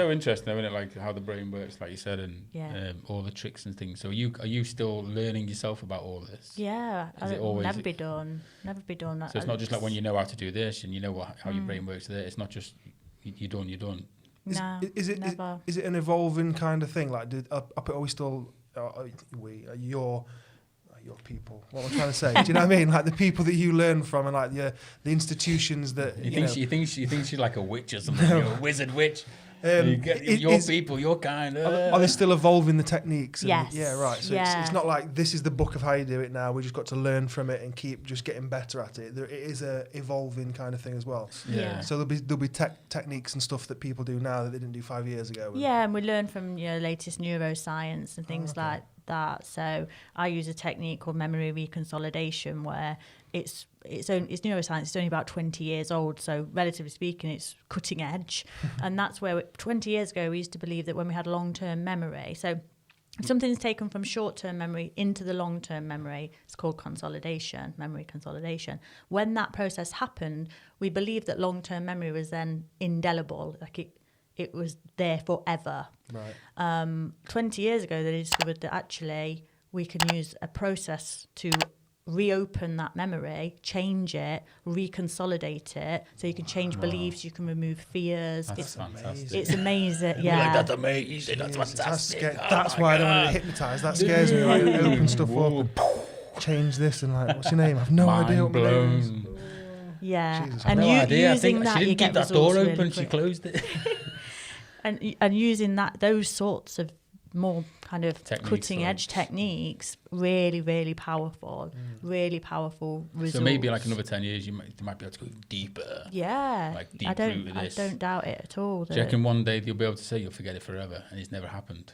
A: interesting, isn't it? Like how the brain works, like you said, and all the tricks and things. So are you still learning yourself about all this?
B: Yeah, it'll never be done. Never be done.
A: So it's not just like when you know how to do this and you know how your brain works there. It's not just you're done.
B: No,
C: is it
B: never.
C: Is it an evolving kind of thing? Like, are we still your people? What am I trying to say? Do you know what I mean? Like the people that you learn from, and like the institutions that
A: you think she's like a witch or something. You're a wizard witch. Your people, your kind.
C: Are they still evolving the techniques?
B: Yes.
C: Yeah, right. So it's not like this is the book of how you do it now. We just got to learn from it and keep just getting better at it. It is a evolving kind of thing as well.
A: Yeah.
C: So there'll be techniques and stuff that people do now that they didn't do 5 years ago.
B: Yeah, and we learn from latest neuroscience and things like that. So I use a technique called memory reconsolidation, where it's neuroscience. It's only about 20 years old, so relatively speaking, it's cutting edge. And that's where 20 years ago we used to believe that when we had long-term memory, so if something's taken from short-term memory into the long-term memory, it's called consolidation, memory consolidation. When that process happened, we believed that long-term memory was then indelible, like it was there forever.
C: Right.
B: 20 years ago, they discovered that actually we can use a process to reopen that memory, change it, reconsolidate it, so you can change beliefs, you can remove fears.
A: That's fantastic.
B: It's amazing. Yeah,
A: like, that's amazing. That's fantastic.
C: That's why I don't want to be hypnotised. That scares me. Like open stuff up and change this and like, what's your name? I've no idea what my name is.
B: Yeah,
C: Jesus,
B: and using that,
A: she didn't keep that door open. Really she closed it.
B: and using those sorts of more kind of cutting edge techniques, really powerful, really powerful results.
A: So maybe like another 10 years, you might be able to go deeper.
B: Yeah,
A: like deep
B: I
A: root of this.
B: don't doubt it at all.
A: Do you reckon one day you'll be able to say you'll forget it forever and it's never happened?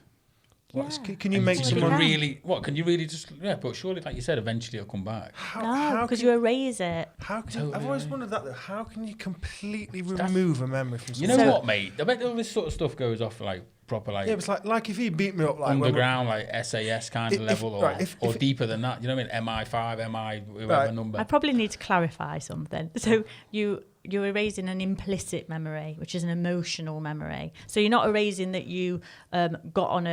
B: Yeah.
C: Can you make someone
A: really? What can you really just? Yeah, but surely, like you said, eventually it'll come back.
B: No, because you erase it.
C: How can I've always wondered that though. How can you completely remove a memory from
A: someone? You know what, mate? I bet all this sort of stuff goes off like proper like.
C: Yeah, it's like if he beat me up like
A: underground, like SAS kind of level, or deeper than that. You know what I mean? MI5, whoever number.
B: I probably need to clarify something. So you're erasing an implicit memory, which is an emotional memory. So you're not erasing that you got in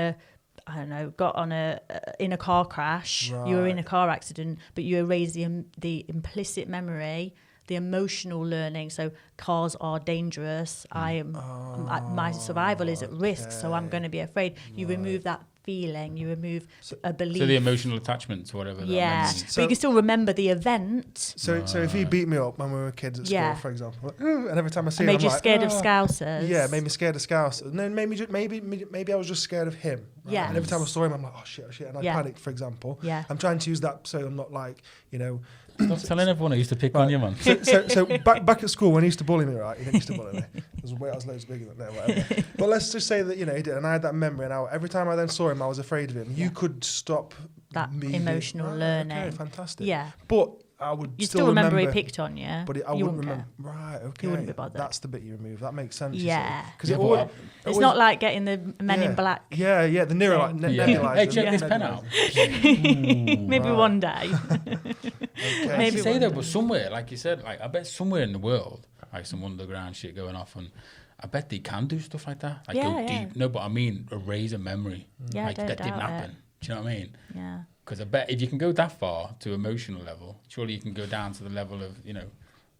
B: a car crash. Right. You were in a car accident, but you erase the implicit memory, the emotional learning. So cars are dangerous. My survival is at risk, so I'm going to be afraid. You remove that feeling, you remove a belief.
A: So the emotional attachment to whatever.
B: Yeah, but you can still remember the event.
C: So if he beat me up when we were kids at school, for example, and every time I see him,
B: made you scared of Scousers.
C: Yeah, made me scared of Scousers. And then maybe I was just scared of him. Right?
B: Yeah.
C: And every time I saw him, I'm like, oh shit, and I panicked, for example.
B: Yeah.
C: I'm trying to use that so I'm not like,
A: Stop telling everyone I used to pick on you, man.
C: So back at school when he used to bully me, right? He didn't used to bully me. I was loads bigger than that, whatever. But let's just say that he did, and I had that memory. And every time I then saw him, I was afraid of him. You could stop
B: that emotional learning.
C: Okay, fantastic.
B: Yeah,
C: but I would
B: you still remember he picked on you,
C: but I wouldn't remember. Right, okay.
B: You wouldn't be bothered.
C: That's the bit you remove. That makes sense.
B: Yeah,
C: because
B: it's not like getting the Men in Black.
C: Yeah, the nebulizer.
A: Hey, check this pen out.
B: Maybe one day.
A: Okay. Maybe say though, but somewhere, like you said, like I bet somewhere in the world, like some underground shit going off, and I bet they can do stuff like that. Like go deep. No, but I mean erase a memory.
B: Yeah,
A: like that didn't happen. Do you know what I mean?
B: Yeah.
A: Because I bet if you can go that far to emotional level, surely you can go down to the level of,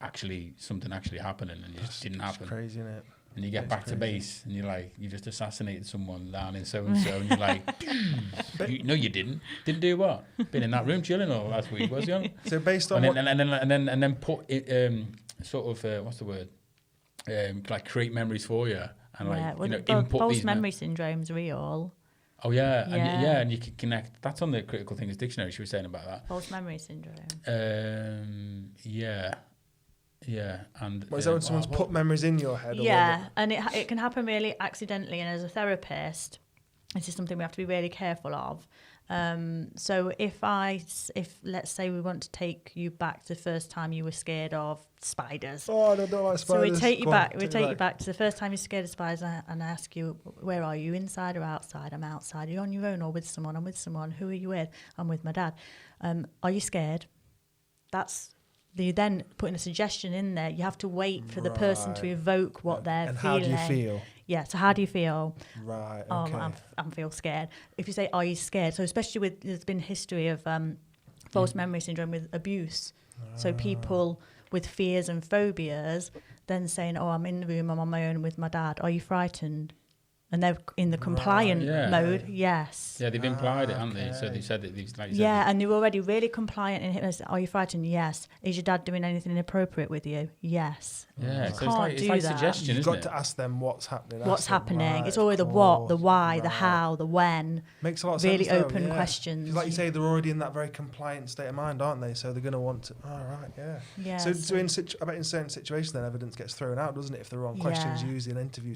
A: actually something actually happening and it just didn't happen.
C: It's crazy, isn't it?
A: And you get back to base and you're like, you just assassinated someone down in so-and-so and you're like, no, you didn't. Didn't do what? Been in that room chilling all last week, was you?
C: So based on
A: and then put it, sort of, what's the word? Like create memories for you and input
B: false
A: these
B: memory syndrome's real.
A: Oh yeah, and you can connect. That's on the Critical Things Dictionary. She was saying about that.
B: False memory syndrome.
A: Yeah, and
C: What is that when someone's put memories in your head?
B: Yeah, and it can happen really accidentally. And as a therapist, this is something we have to be really careful of. So if let's say we want to take you back to the first time you were scared of spiders.
C: Oh, I don't like spiders.
B: So we take you back to the first time you're scared of spiders, and I ask you, where are you, inside or outside? I'm outside. Are you on your own or with someone? I'm with someone. Who are you with? I'm with my dad. Are you scared? You then putting a suggestion in there. You have to wait for the person to evoke what they're feeling.
C: And how do you feel?
B: Yeah, so how do you feel?
C: Right, okay.
B: I feel scared. If you say, are you scared? So especially there's been history of false memory syndrome with abuse. So people with fears and phobias then saying, oh, I'm in the room, I'm on my own with my dad. Are you frightened? And they're in the compliant mode, yes.
A: Yeah, they've implied it, haven't they? So they said that these, like you
B: said,
A: and
B: they're already really compliant in hypnosis. Are you frightened? Yes. Is your dad doing anything inappropriate with you? Yes.
A: Yeah, so it's like suggestion,
C: You've got to ask them what's happening.
B: What's happening? Right, it's always the what, the why, the how, the when.
C: Makes a lot of
B: really
C: sense. Really
B: open questions.
C: Like you say, they're already in that very compliant state of mind, aren't they? So they're going to want to. Oh, right, yeah. So in certain situations, then evidence gets thrown out, doesn't it? If the wrong questions used in interview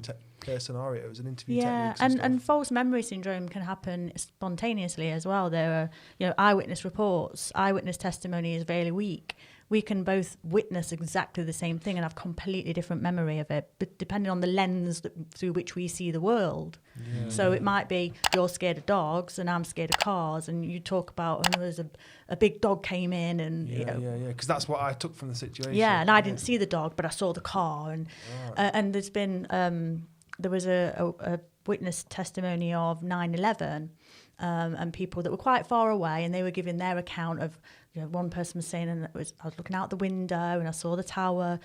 C: scenarios and interview techniques.
B: And false memory syndrome can happen spontaneously as well. There are, eyewitness reports. Eyewitness testimony is very weak. We can both witness exactly the same thing and have completely different memory of it, but depending on the lens through which we see the world. Yeah. So it might be you're scared of dogs and I'm scared of cars, and you talk about when there was a big dog came in and
C: because that's what I took from the situation.
B: Yeah, and I didn't see the dog, but I saw the car, and there's been there was a witness testimony of 9/11. And people that were quite far away, and they were giving their account of, one person was saying, I was looking out the window and I saw the tower,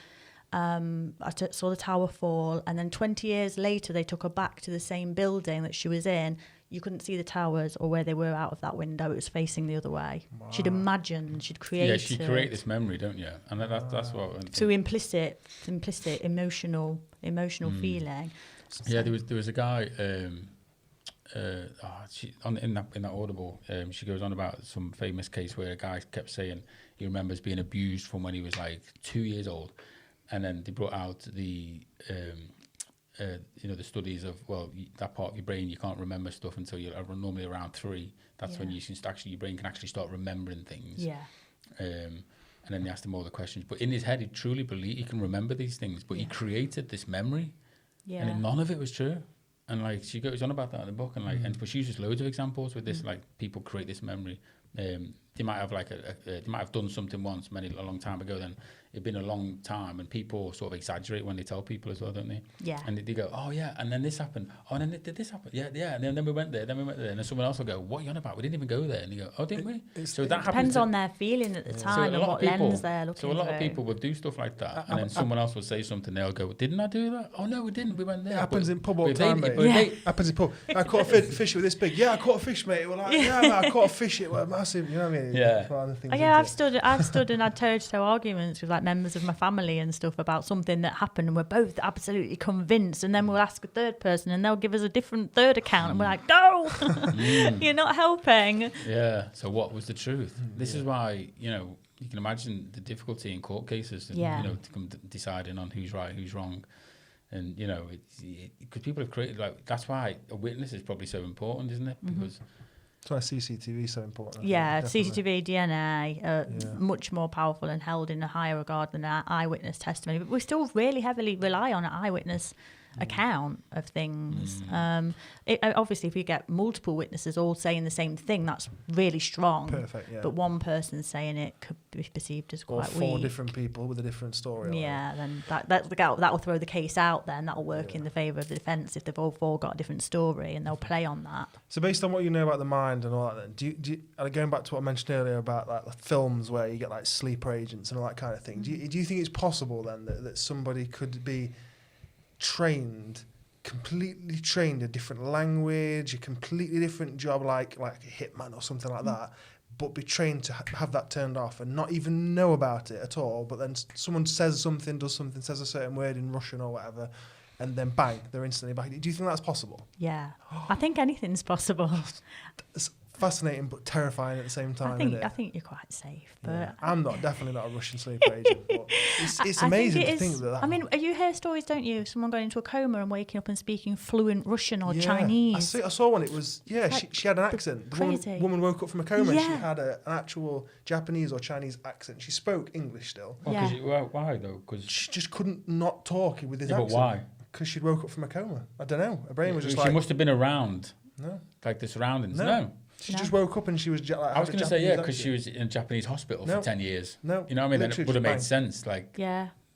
B: saw the tower fall, and then 20 years later they took her back to the same building that she was in. You couldn't see the towers or where they were out of that window. It was facing the other way. Wow. She'd imagined, she'd created.
A: Yeah, she create this memory, don't you? And that's what.
B: So implicit, emotional feeling.
A: Yeah, there was a guy. In that Audible, she goes on about some famous case where a guy kept saying he remembers being abused from when he was like 2 years old, and then they brought out the the studies of that part of your brain, you can't remember stuff until you're normally around 3. That's when you can your brain can actually start remembering things. Yeah. And then they asked him all the questions, but in his head he truly believed he can remember these things, but he created this memory, and none of it was true. And like she goes on about that in the book, and but she uses loads of examples with this. Like people create this memory. They might have they might have done something once a long time ago. Then it'd been a long time, and people sort of exaggerate when they tell people as well, don't they?
B: Yeah.
A: And they go, oh yeah, and then this happened. Oh, and then did this happen? Yeah. And then we went there. And then someone else will go, what are you on about? We didn't even go there. And you go, oh, didn't we?
B: So that depends on their feeling at the time and what lens they're looking.
A: So a lot of people will do stuff like that, and then someone else will say something. They'll go, didn't I do that? Oh no, we didn't. We went there.
C: It happens in pub all the time, mate. Happens in pub. I caught a fish with this big. Yeah, I caught a fish, mate. We're like, I caught a fish. It was massive. You know what I mean?
A: Yeah.
B: I've stood and had toe-to-toe arguments with like members of my family and stuff about something that happened, and we're both absolutely convinced, and then we'll ask a third person and they'll give us a different third account, and we're like, no, you're not helping.
A: Yeah. So what was the truth? This is why, you can imagine the difficulty in court cases, and, deciding on who's right, who's wrong. And, because people have created, that's why a witness is probably so important, isn't it? Because
C: that's why CCTV is so important.
B: Yeah, CCTV, DNA, much more powerful and held in a higher regard than our eyewitness testimony. But we still really heavily rely on an eyewitness account of things. Obviously, if you get multiple witnesses all saying the same thing, that's really strong.
C: Perfect, yeah.
B: But one person saying it could be perceived as quite weak.
C: Or 4 different people with a different story.
B: Yeah, then that will throw the case out then. That will work in the favour of the defence if they've all 4 got a different story, and they'll play on that. So based on what you know about the mind and all that, then, do you going back to what I mentioned earlier about like the films where you get like sleeper agents and all that kind of thing, do you think it's possible then that somebody could be completely trained a different language, a completely different job, like a hitman or something like that, but be trained to have that turned off and not even know about it at all, but then someone says something, does something, says a certain word in Russian or whatever, and then bang, they're instantly back. Do you think that's possible? Yeah. I think anything's possible.
C: fascinating but terrifying at the same time.
B: I think you're quite safe, but
C: yeah. I'm definitely not a Russian sleeper agent. But it's amazing to think that.
B: I mean, you hear stories, don't you? Someone going into a coma and waking up and speaking fluent Russian or Chinese.
C: I saw one. It was she had an accent. The woman woke up from a coma and she had an actual Japanese or Chinese accent. She spoke English still.
A: Why though? Because
C: she just couldn't not talk with this accent.
A: But why?
C: Because she'd woke up from a coma. I don't know. Her brain was just
A: she must have been around.
C: No.
A: Like the surroundings. No.
C: She just woke up and she was
A: I was going to say, because she was in a Japanese hospital for 10 years.
C: No.
A: You know what I mean? Then it would have made sense. Like,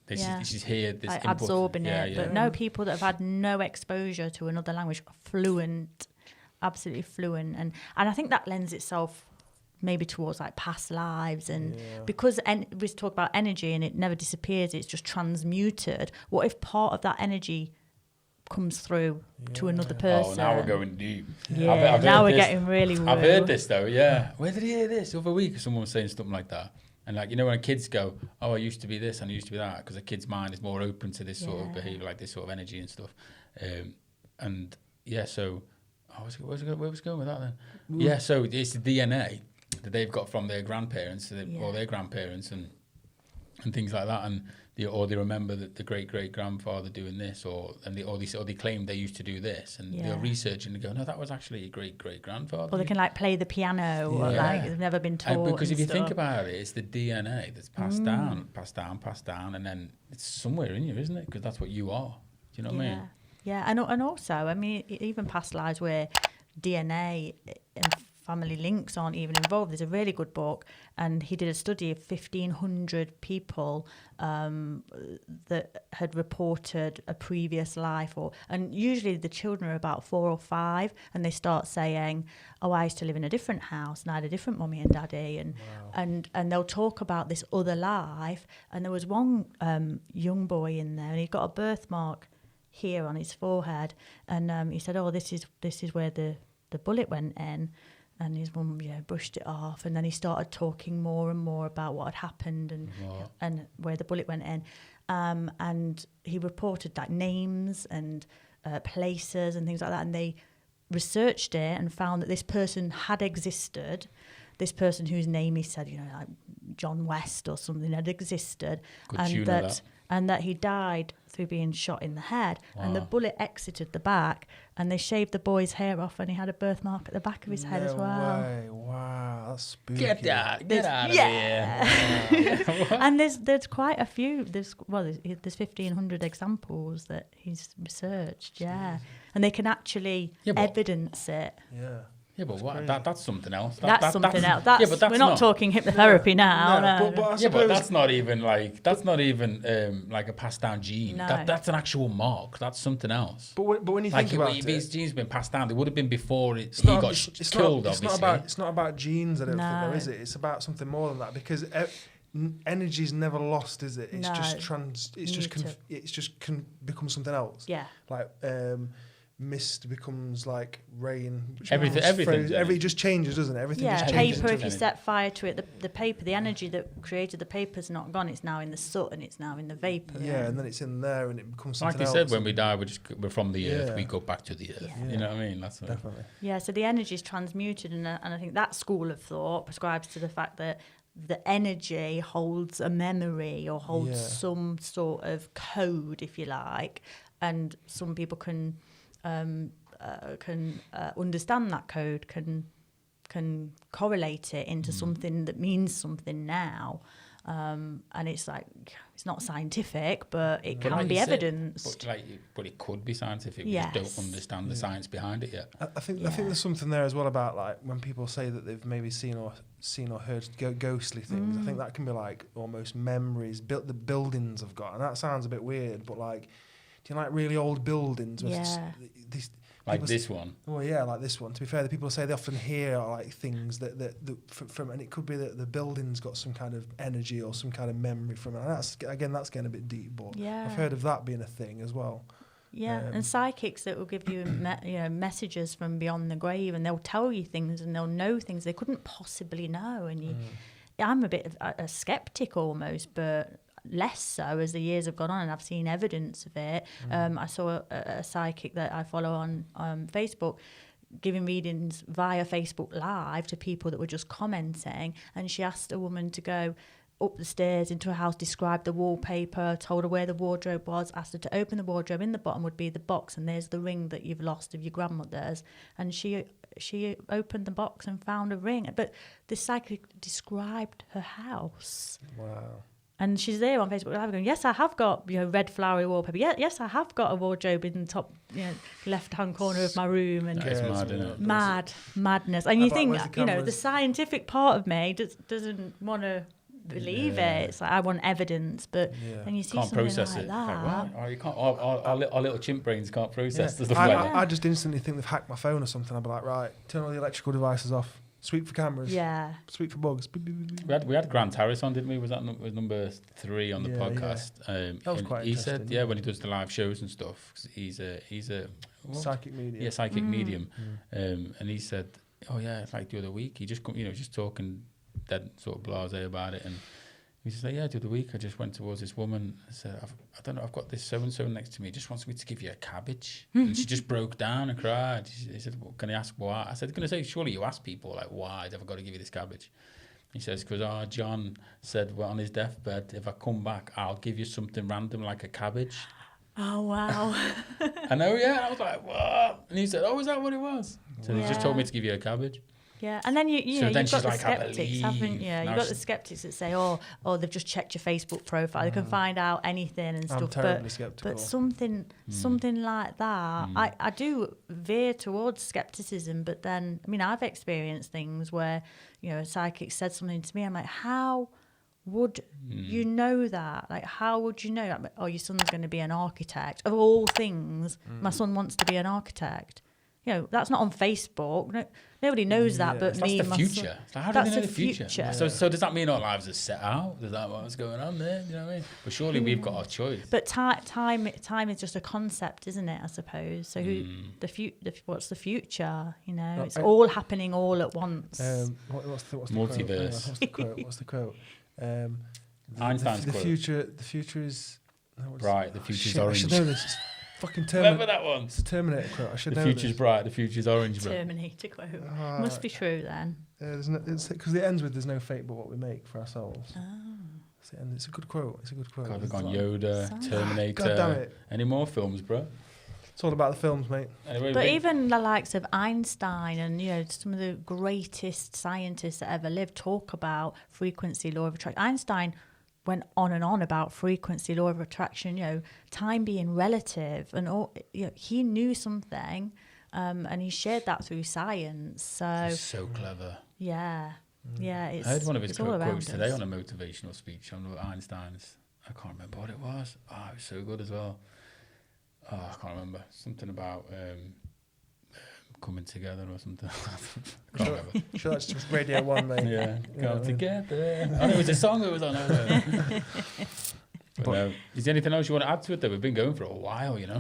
A: she's here, this
B: like
A: input.
B: Absorbing it. But no, people that have had no exposure to another language are fluent, absolutely fluent. And I think that lends itself maybe towards like past lives. And because we talk about energy and it never disappears, it's just transmuted. What if part of that energy comes through to another person?
A: Oh, now we're going deep.
B: Yeah, now we're getting really woo.
A: I've heard this though, Where did you hear this? The other week someone was saying something like that. And like, you know, when kids go, oh, I used to be this and I used to be that, because a kid's mind is more open to this sort of behaviour, like this sort of energy and stuff. So where was I going with that then? Yeah, so it's the DNA that they've got from their grandparents or their grandparents and things like that, and they remember that the great grandfather doing this, or they claim they used to do this, and they're researching and go, no, that was actually a great grandfather.
B: Or they can like play the piano, or like they've never been taught.
A: Because if you think about it, it's the DNA that's passed down, and then it's somewhere in you, isn't it? Because that's what you are. Do you know what I mean?
B: Yeah, and also, I mean, even past lives where DNA and family links aren't even involved. There's a really good book, and he did a study of 1,500 people that had reported a previous life, and usually the children are about 4 or 5, and they start saying, "Oh, I used to live in a different house, and I had a different mummy and daddy," and they'll talk about this other life. And there was one young boy in there, and he got a birthmark here on his forehead, and he said, "Oh, this is where the bullet went in." And his mum, brushed it off, and then he started talking more and more about what had happened and where the bullet went in, and he reported like names and places and things like that, and they researched it and found that this person had existed. This person whose name he said, like John West or something, had existed, and that he died through being shot in the head. Wow. And the bullet exited the back, and they shaved the boy's hair off, and he had a birthmark at the back of his head as well.
C: Way. Wow, that's spooky.
A: Get out of here. Wow.
B: And there's quite a few. There's 1,500 examples that he's researched. Yeah, and they can actually evidence it.
C: Yeah.
A: Yeah, but that's something else.
B: That's something else. We're not talking hypnotherapy now. No.
C: But
A: that's not even like a passed down gene.
B: No.
A: That's an actual mark. That's something else.
C: But when you think about it,
A: if these genes been passed down, they would have been before he got killed. Obviously,
C: it's not about genes. I don't think, though, is it? It's about something more than that, because energy is never lost, is it? It's just can become something else.
B: Yeah.
C: Like mist becomes like rain.
A: Everything.
C: It just changes, doesn't it? Everything just changes.
B: Paper, if you set fire to it, the paper, the energy that created the paper's not gone. It's now in the soot, and it's now in the vapor.
C: Yeah, and then it's in there, and it becomes something else.
A: Like they said, when we die, we're from the earth. We go back to the earth.
B: Yeah.
A: You know what I mean? That's
C: definitely.
B: Yeah, so the energy is transmuted, and I think that school of thought prescribes to the fact that the energy holds a memory or holds some sort of code, if you like, and some people can understand that code, can correlate it into something that means something now, and it's like, it's not scientific, but it can be evidenced.
A: But it could be scientific. We just don't understand the science behind it yet.
C: I think there's something there as well about like when people say that they've maybe seen or heard ghostly things. I think that can be like almost memories, the buildings have got, and that sounds a bit weird, but like, do you like really old buildings?
A: Like this one.
C: Oh yeah, like this one. To be fair, the people say they often hear like things that from, and it could be that the building's got some kind of energy or some kind of memory from it. And that's getting a bit deep, but I've heard of that being a thing as well.
B: Yeah, and psychics that will give you messages from beyond the grave, and they'll tell you things, and they'll know things they couldn't possibly know. And I'm a bit of a skeptic almost, but less so as the years have gone on, and I've seen evidence of it. I saw a psychic that I follow on Facebook giving readings via Facebook Live to people that were just commenting, and she asked a woman to go up the stairs into a house, described the wallpaper, told her where the wardrobe was, asked her to open the wardrobe. In the bottom would be the box, and there's the ring that you've lost of your grandmother's. And she opened the box and found a ring. But the psychic described her house.
C: Wow.
B: And she's there on Facebook Live going, yes, I have got, red flowery wallpaper. Yeah, yes, I have got a wardrobe in the top, left-hand corner of my room. And
A: That is mad, isn't it?
B: Madness. And you think,
C: where's the
B: the scientific part of me doesn't want to believe it. It's like, I want evidence, but then you see
A: Can't
B: something
A: process
B: like
A: it.
B: that.
A: Like, what? You can't. Our little chimp brains can't process the stuff
C: I,
A: like
C: I,
A: that.
C: I just instantly think they've hacked my phone or something. I'd be like, right, turn all the electrical devices off. Sweep for cameras.
B: Yeah.
C: Sweep for bugs.
A: We had Grant Harris on, didn't we? Was that was number 3 on the podcast?
C: That was quite
A: He said,
C: interesting,
A: when he does the live shows and stuff, 'cause he's a
C: Psychic medium.
A: Yeah, psychic medium. And he said, oh yeah, it's like the other week, he just just talking dead sort of blasé about it, and he said, yeah, the other week I just went towards this woman and said, I don't know, I've got this so-and-so next to me, just wants me to give you a cabbage. And she just broke down and cried. He said, well, can I ask why? I said, going to say, surely you ask people, like, why have I got to give you this cabbage? He says, because John said, well, on his deathbed, if I come back, I'll give you something random like a cabbage.
B: Oh, wow.
A: I know, yeah. I was like, what? And he said, oh, is that what it was? So he just told me to give you a cabbage.
B: Yeah, and then
A: So
B: you've
A: then
B: got
A: she's
B: the
A: like, I
B: skeptics,
A: believe.
B: haven't you?
A: Now
B: You've got the
A: she's-
B: skeptics that say, oh, they've just checked your Facebook profile. They can find out anything and
C: I'm
B: stuff.
C: terribly sceptical.
B: But something like that, I do veer towards skepticism. But then, I've experienced things where, a psychic said something to me. I'm like, how would you know that? Like, how would you know? Like, oh, your son's going to be an architect. Of all things, my son wants to be an architect. That's not on Facebook. Nobody knows that but me and my son.
A: That's the future. So how do they know the future?
B: Yeah.
A: So does that mean our lives are set out? Is that what's going on there? You know what I mean? But surely we've got our choice.
B: But time is just a concept, isn't it? I suppose. So what's the future? It's all happening all at once.
C: What's the
A: Multiverse.
C: What's the quote?
A: Einstein's
C: the
A: quote.
C: future is
A: Bright, the future's
C: shit,
A: orange.
C: I should know this. It's fucking
A: Remember
C: Terminator.
A: that one?
C: It's a Terminator quote. I should
A: The
C: know
A: future's
C: this.
A: bright, the future's orange, bro.
B: Terminator quote. Must be true then.
C: Because it ends with "There's no fate but what we make for ourselves." And it's a good quote.
A: God, we've gone Yoda, Terminator.
C: God damn it!
A: Any more films, bro?
C: It's all about the films, mate.
A: Anyway,
B: But even the likes of Einstein and some of the greatest scientists that ever lived talk about frequency, law of attraction. Einstein went on and on about frequency, law of attraction, time being relative, and all. He knew something, and he shared that through science. So
A: he's so clever.
B: yeah, it's.
A: I heard one of his
B: it's all around
A: quotes today
B: us.
A: on a motivational speech on Einstein's. I can't remember what it was. Oh, it was so good as well. Oh, I can't remember. Something about coming together or something. I can't remember.
C: Sure, that's just Radio 1, mate.
A: Yeah, come together. I know it was a song that was on. But no. Is there anything else you want to add to it though? We've been going for a while,
C: Yeah,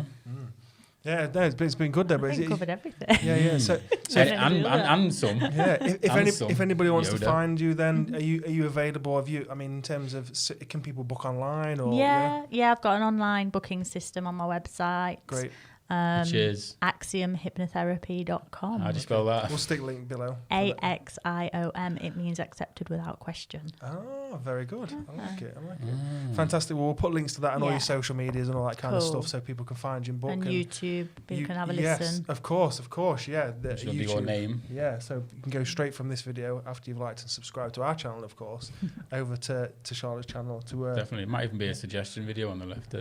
C: no, it's been good though.
B: I
C: But
B: think covered everything.
C: yeah. So
A: and some.
C: yeah, if anybody wants to
A: Yoda.
C: find you, then are you available? In terms of can people book online or?
B: Yeah, I've got an online booking system on my website.
C: Great.
A: Cheers.
B: AxiomHypnotherapy.com.
A: How'd you spell that?
C: We'll stick link below.
B: AXIOM. It means accepted without question.
C: Oh, very good. I like it. Fantastic. Well, we'll put links to that on all your social medias and all that kind of stuff, so people can find you and book.
B: And YouTube, people can have a
C: yes,
B: listen.
C: Of course. Yeah,
A: Which will be your name.
C: Yeah, so you can go straight from this video after you've liked and subscribed to our channel, of course, over to Charlotte's channel.
A: Definitely. It might even be a suggestion video on the left.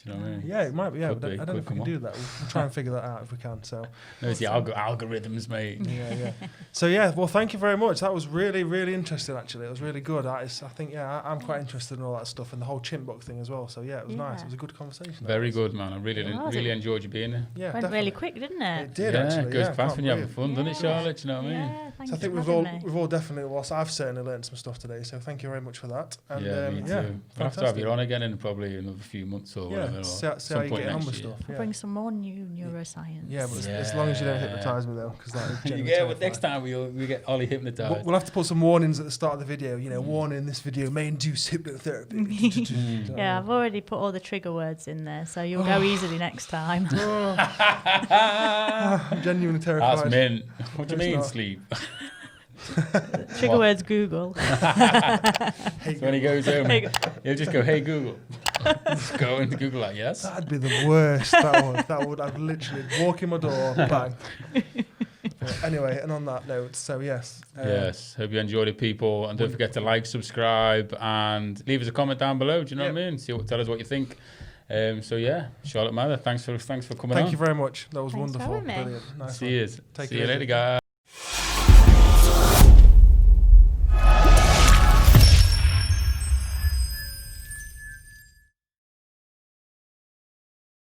A: Do you know what I mean?
C: Yeah, it might be. Yeah,
A: Could
C: but
A: be,
C: I don't know if we
A: could
C: can
A: come
C: do that. We'll try and figure that out if we can. So.
A: No, it's the algorithms, mate.
C: Yeah. So yeah, well, thank you very much. That was really, really interesting. Actually, it was really good. I think I'm quite interested in all that stuff and the whole chimp book thing as well. So yeah, it was nice. It was a good conversation.
A: Very good, man. I really enjoyed you being there.
C: Yeah,
B: Went really quick, didn't it?
C: It did actually.
A: It goes
C: yeah,
A: fast when you're having
C: can't
A: fun, doesn't it, Charlotte? Do you know what I mean?
B: Yeah, thank
C: So I
B: you
C: think
B: for
C: we've
B: having me.
C: all definitely. Well, I've certainly learned some stuff today. So thank you very much for that. And
A: Me too. We'll have to have you on again in probably another few months or whatever. or
C: see how
A: some
C: you
A: point
C: get on
A: next
C: with
A: year.
C: stuff.
B: I'll
C: Yeah.
B: bring some more new neuroscience.
C: Yeah, but as long as you don't hypnotise me though, because that is genuinely
A: Yeah, but
C: terrifying.
A: next time we get Ollie hypnotised.
C: We'll have to put some warnings at the start of the video. You know, warning: this video may induce hypnotherapy.
B: Yeah, I've already put all the trigger words in there, so you'll go easily next time.
C: I'm genuinely terrified.
A: That's mint. What do you
C: It's
A: mean
C: not.
A: sleep?
B: Trigger words Google.
C: Hey,
A: When he goes home,
B: Hey,
A: he'll just go, "Hey Google." Just go into Google like, yes.
C: that'd be the worst. That would. I'd literally walk in my door, bang. But anyway, and on that note, so yes.
A: Yes. Hope you enjoyed it, people, and don't forget to like, subscribe, and leave us a comment down below. Do you know what I mean? Tell us what you think. So yeah, Charlotte Mather, thanks for coming on.
C: Thank you very much. That was
B: Thanks for
C: wonderful.
B: having me.
C: Brilliant. Nice
A: See
C: one.
A: you.
C: Take
A: See
C: it
A: you
C: easy.
A: later, guys.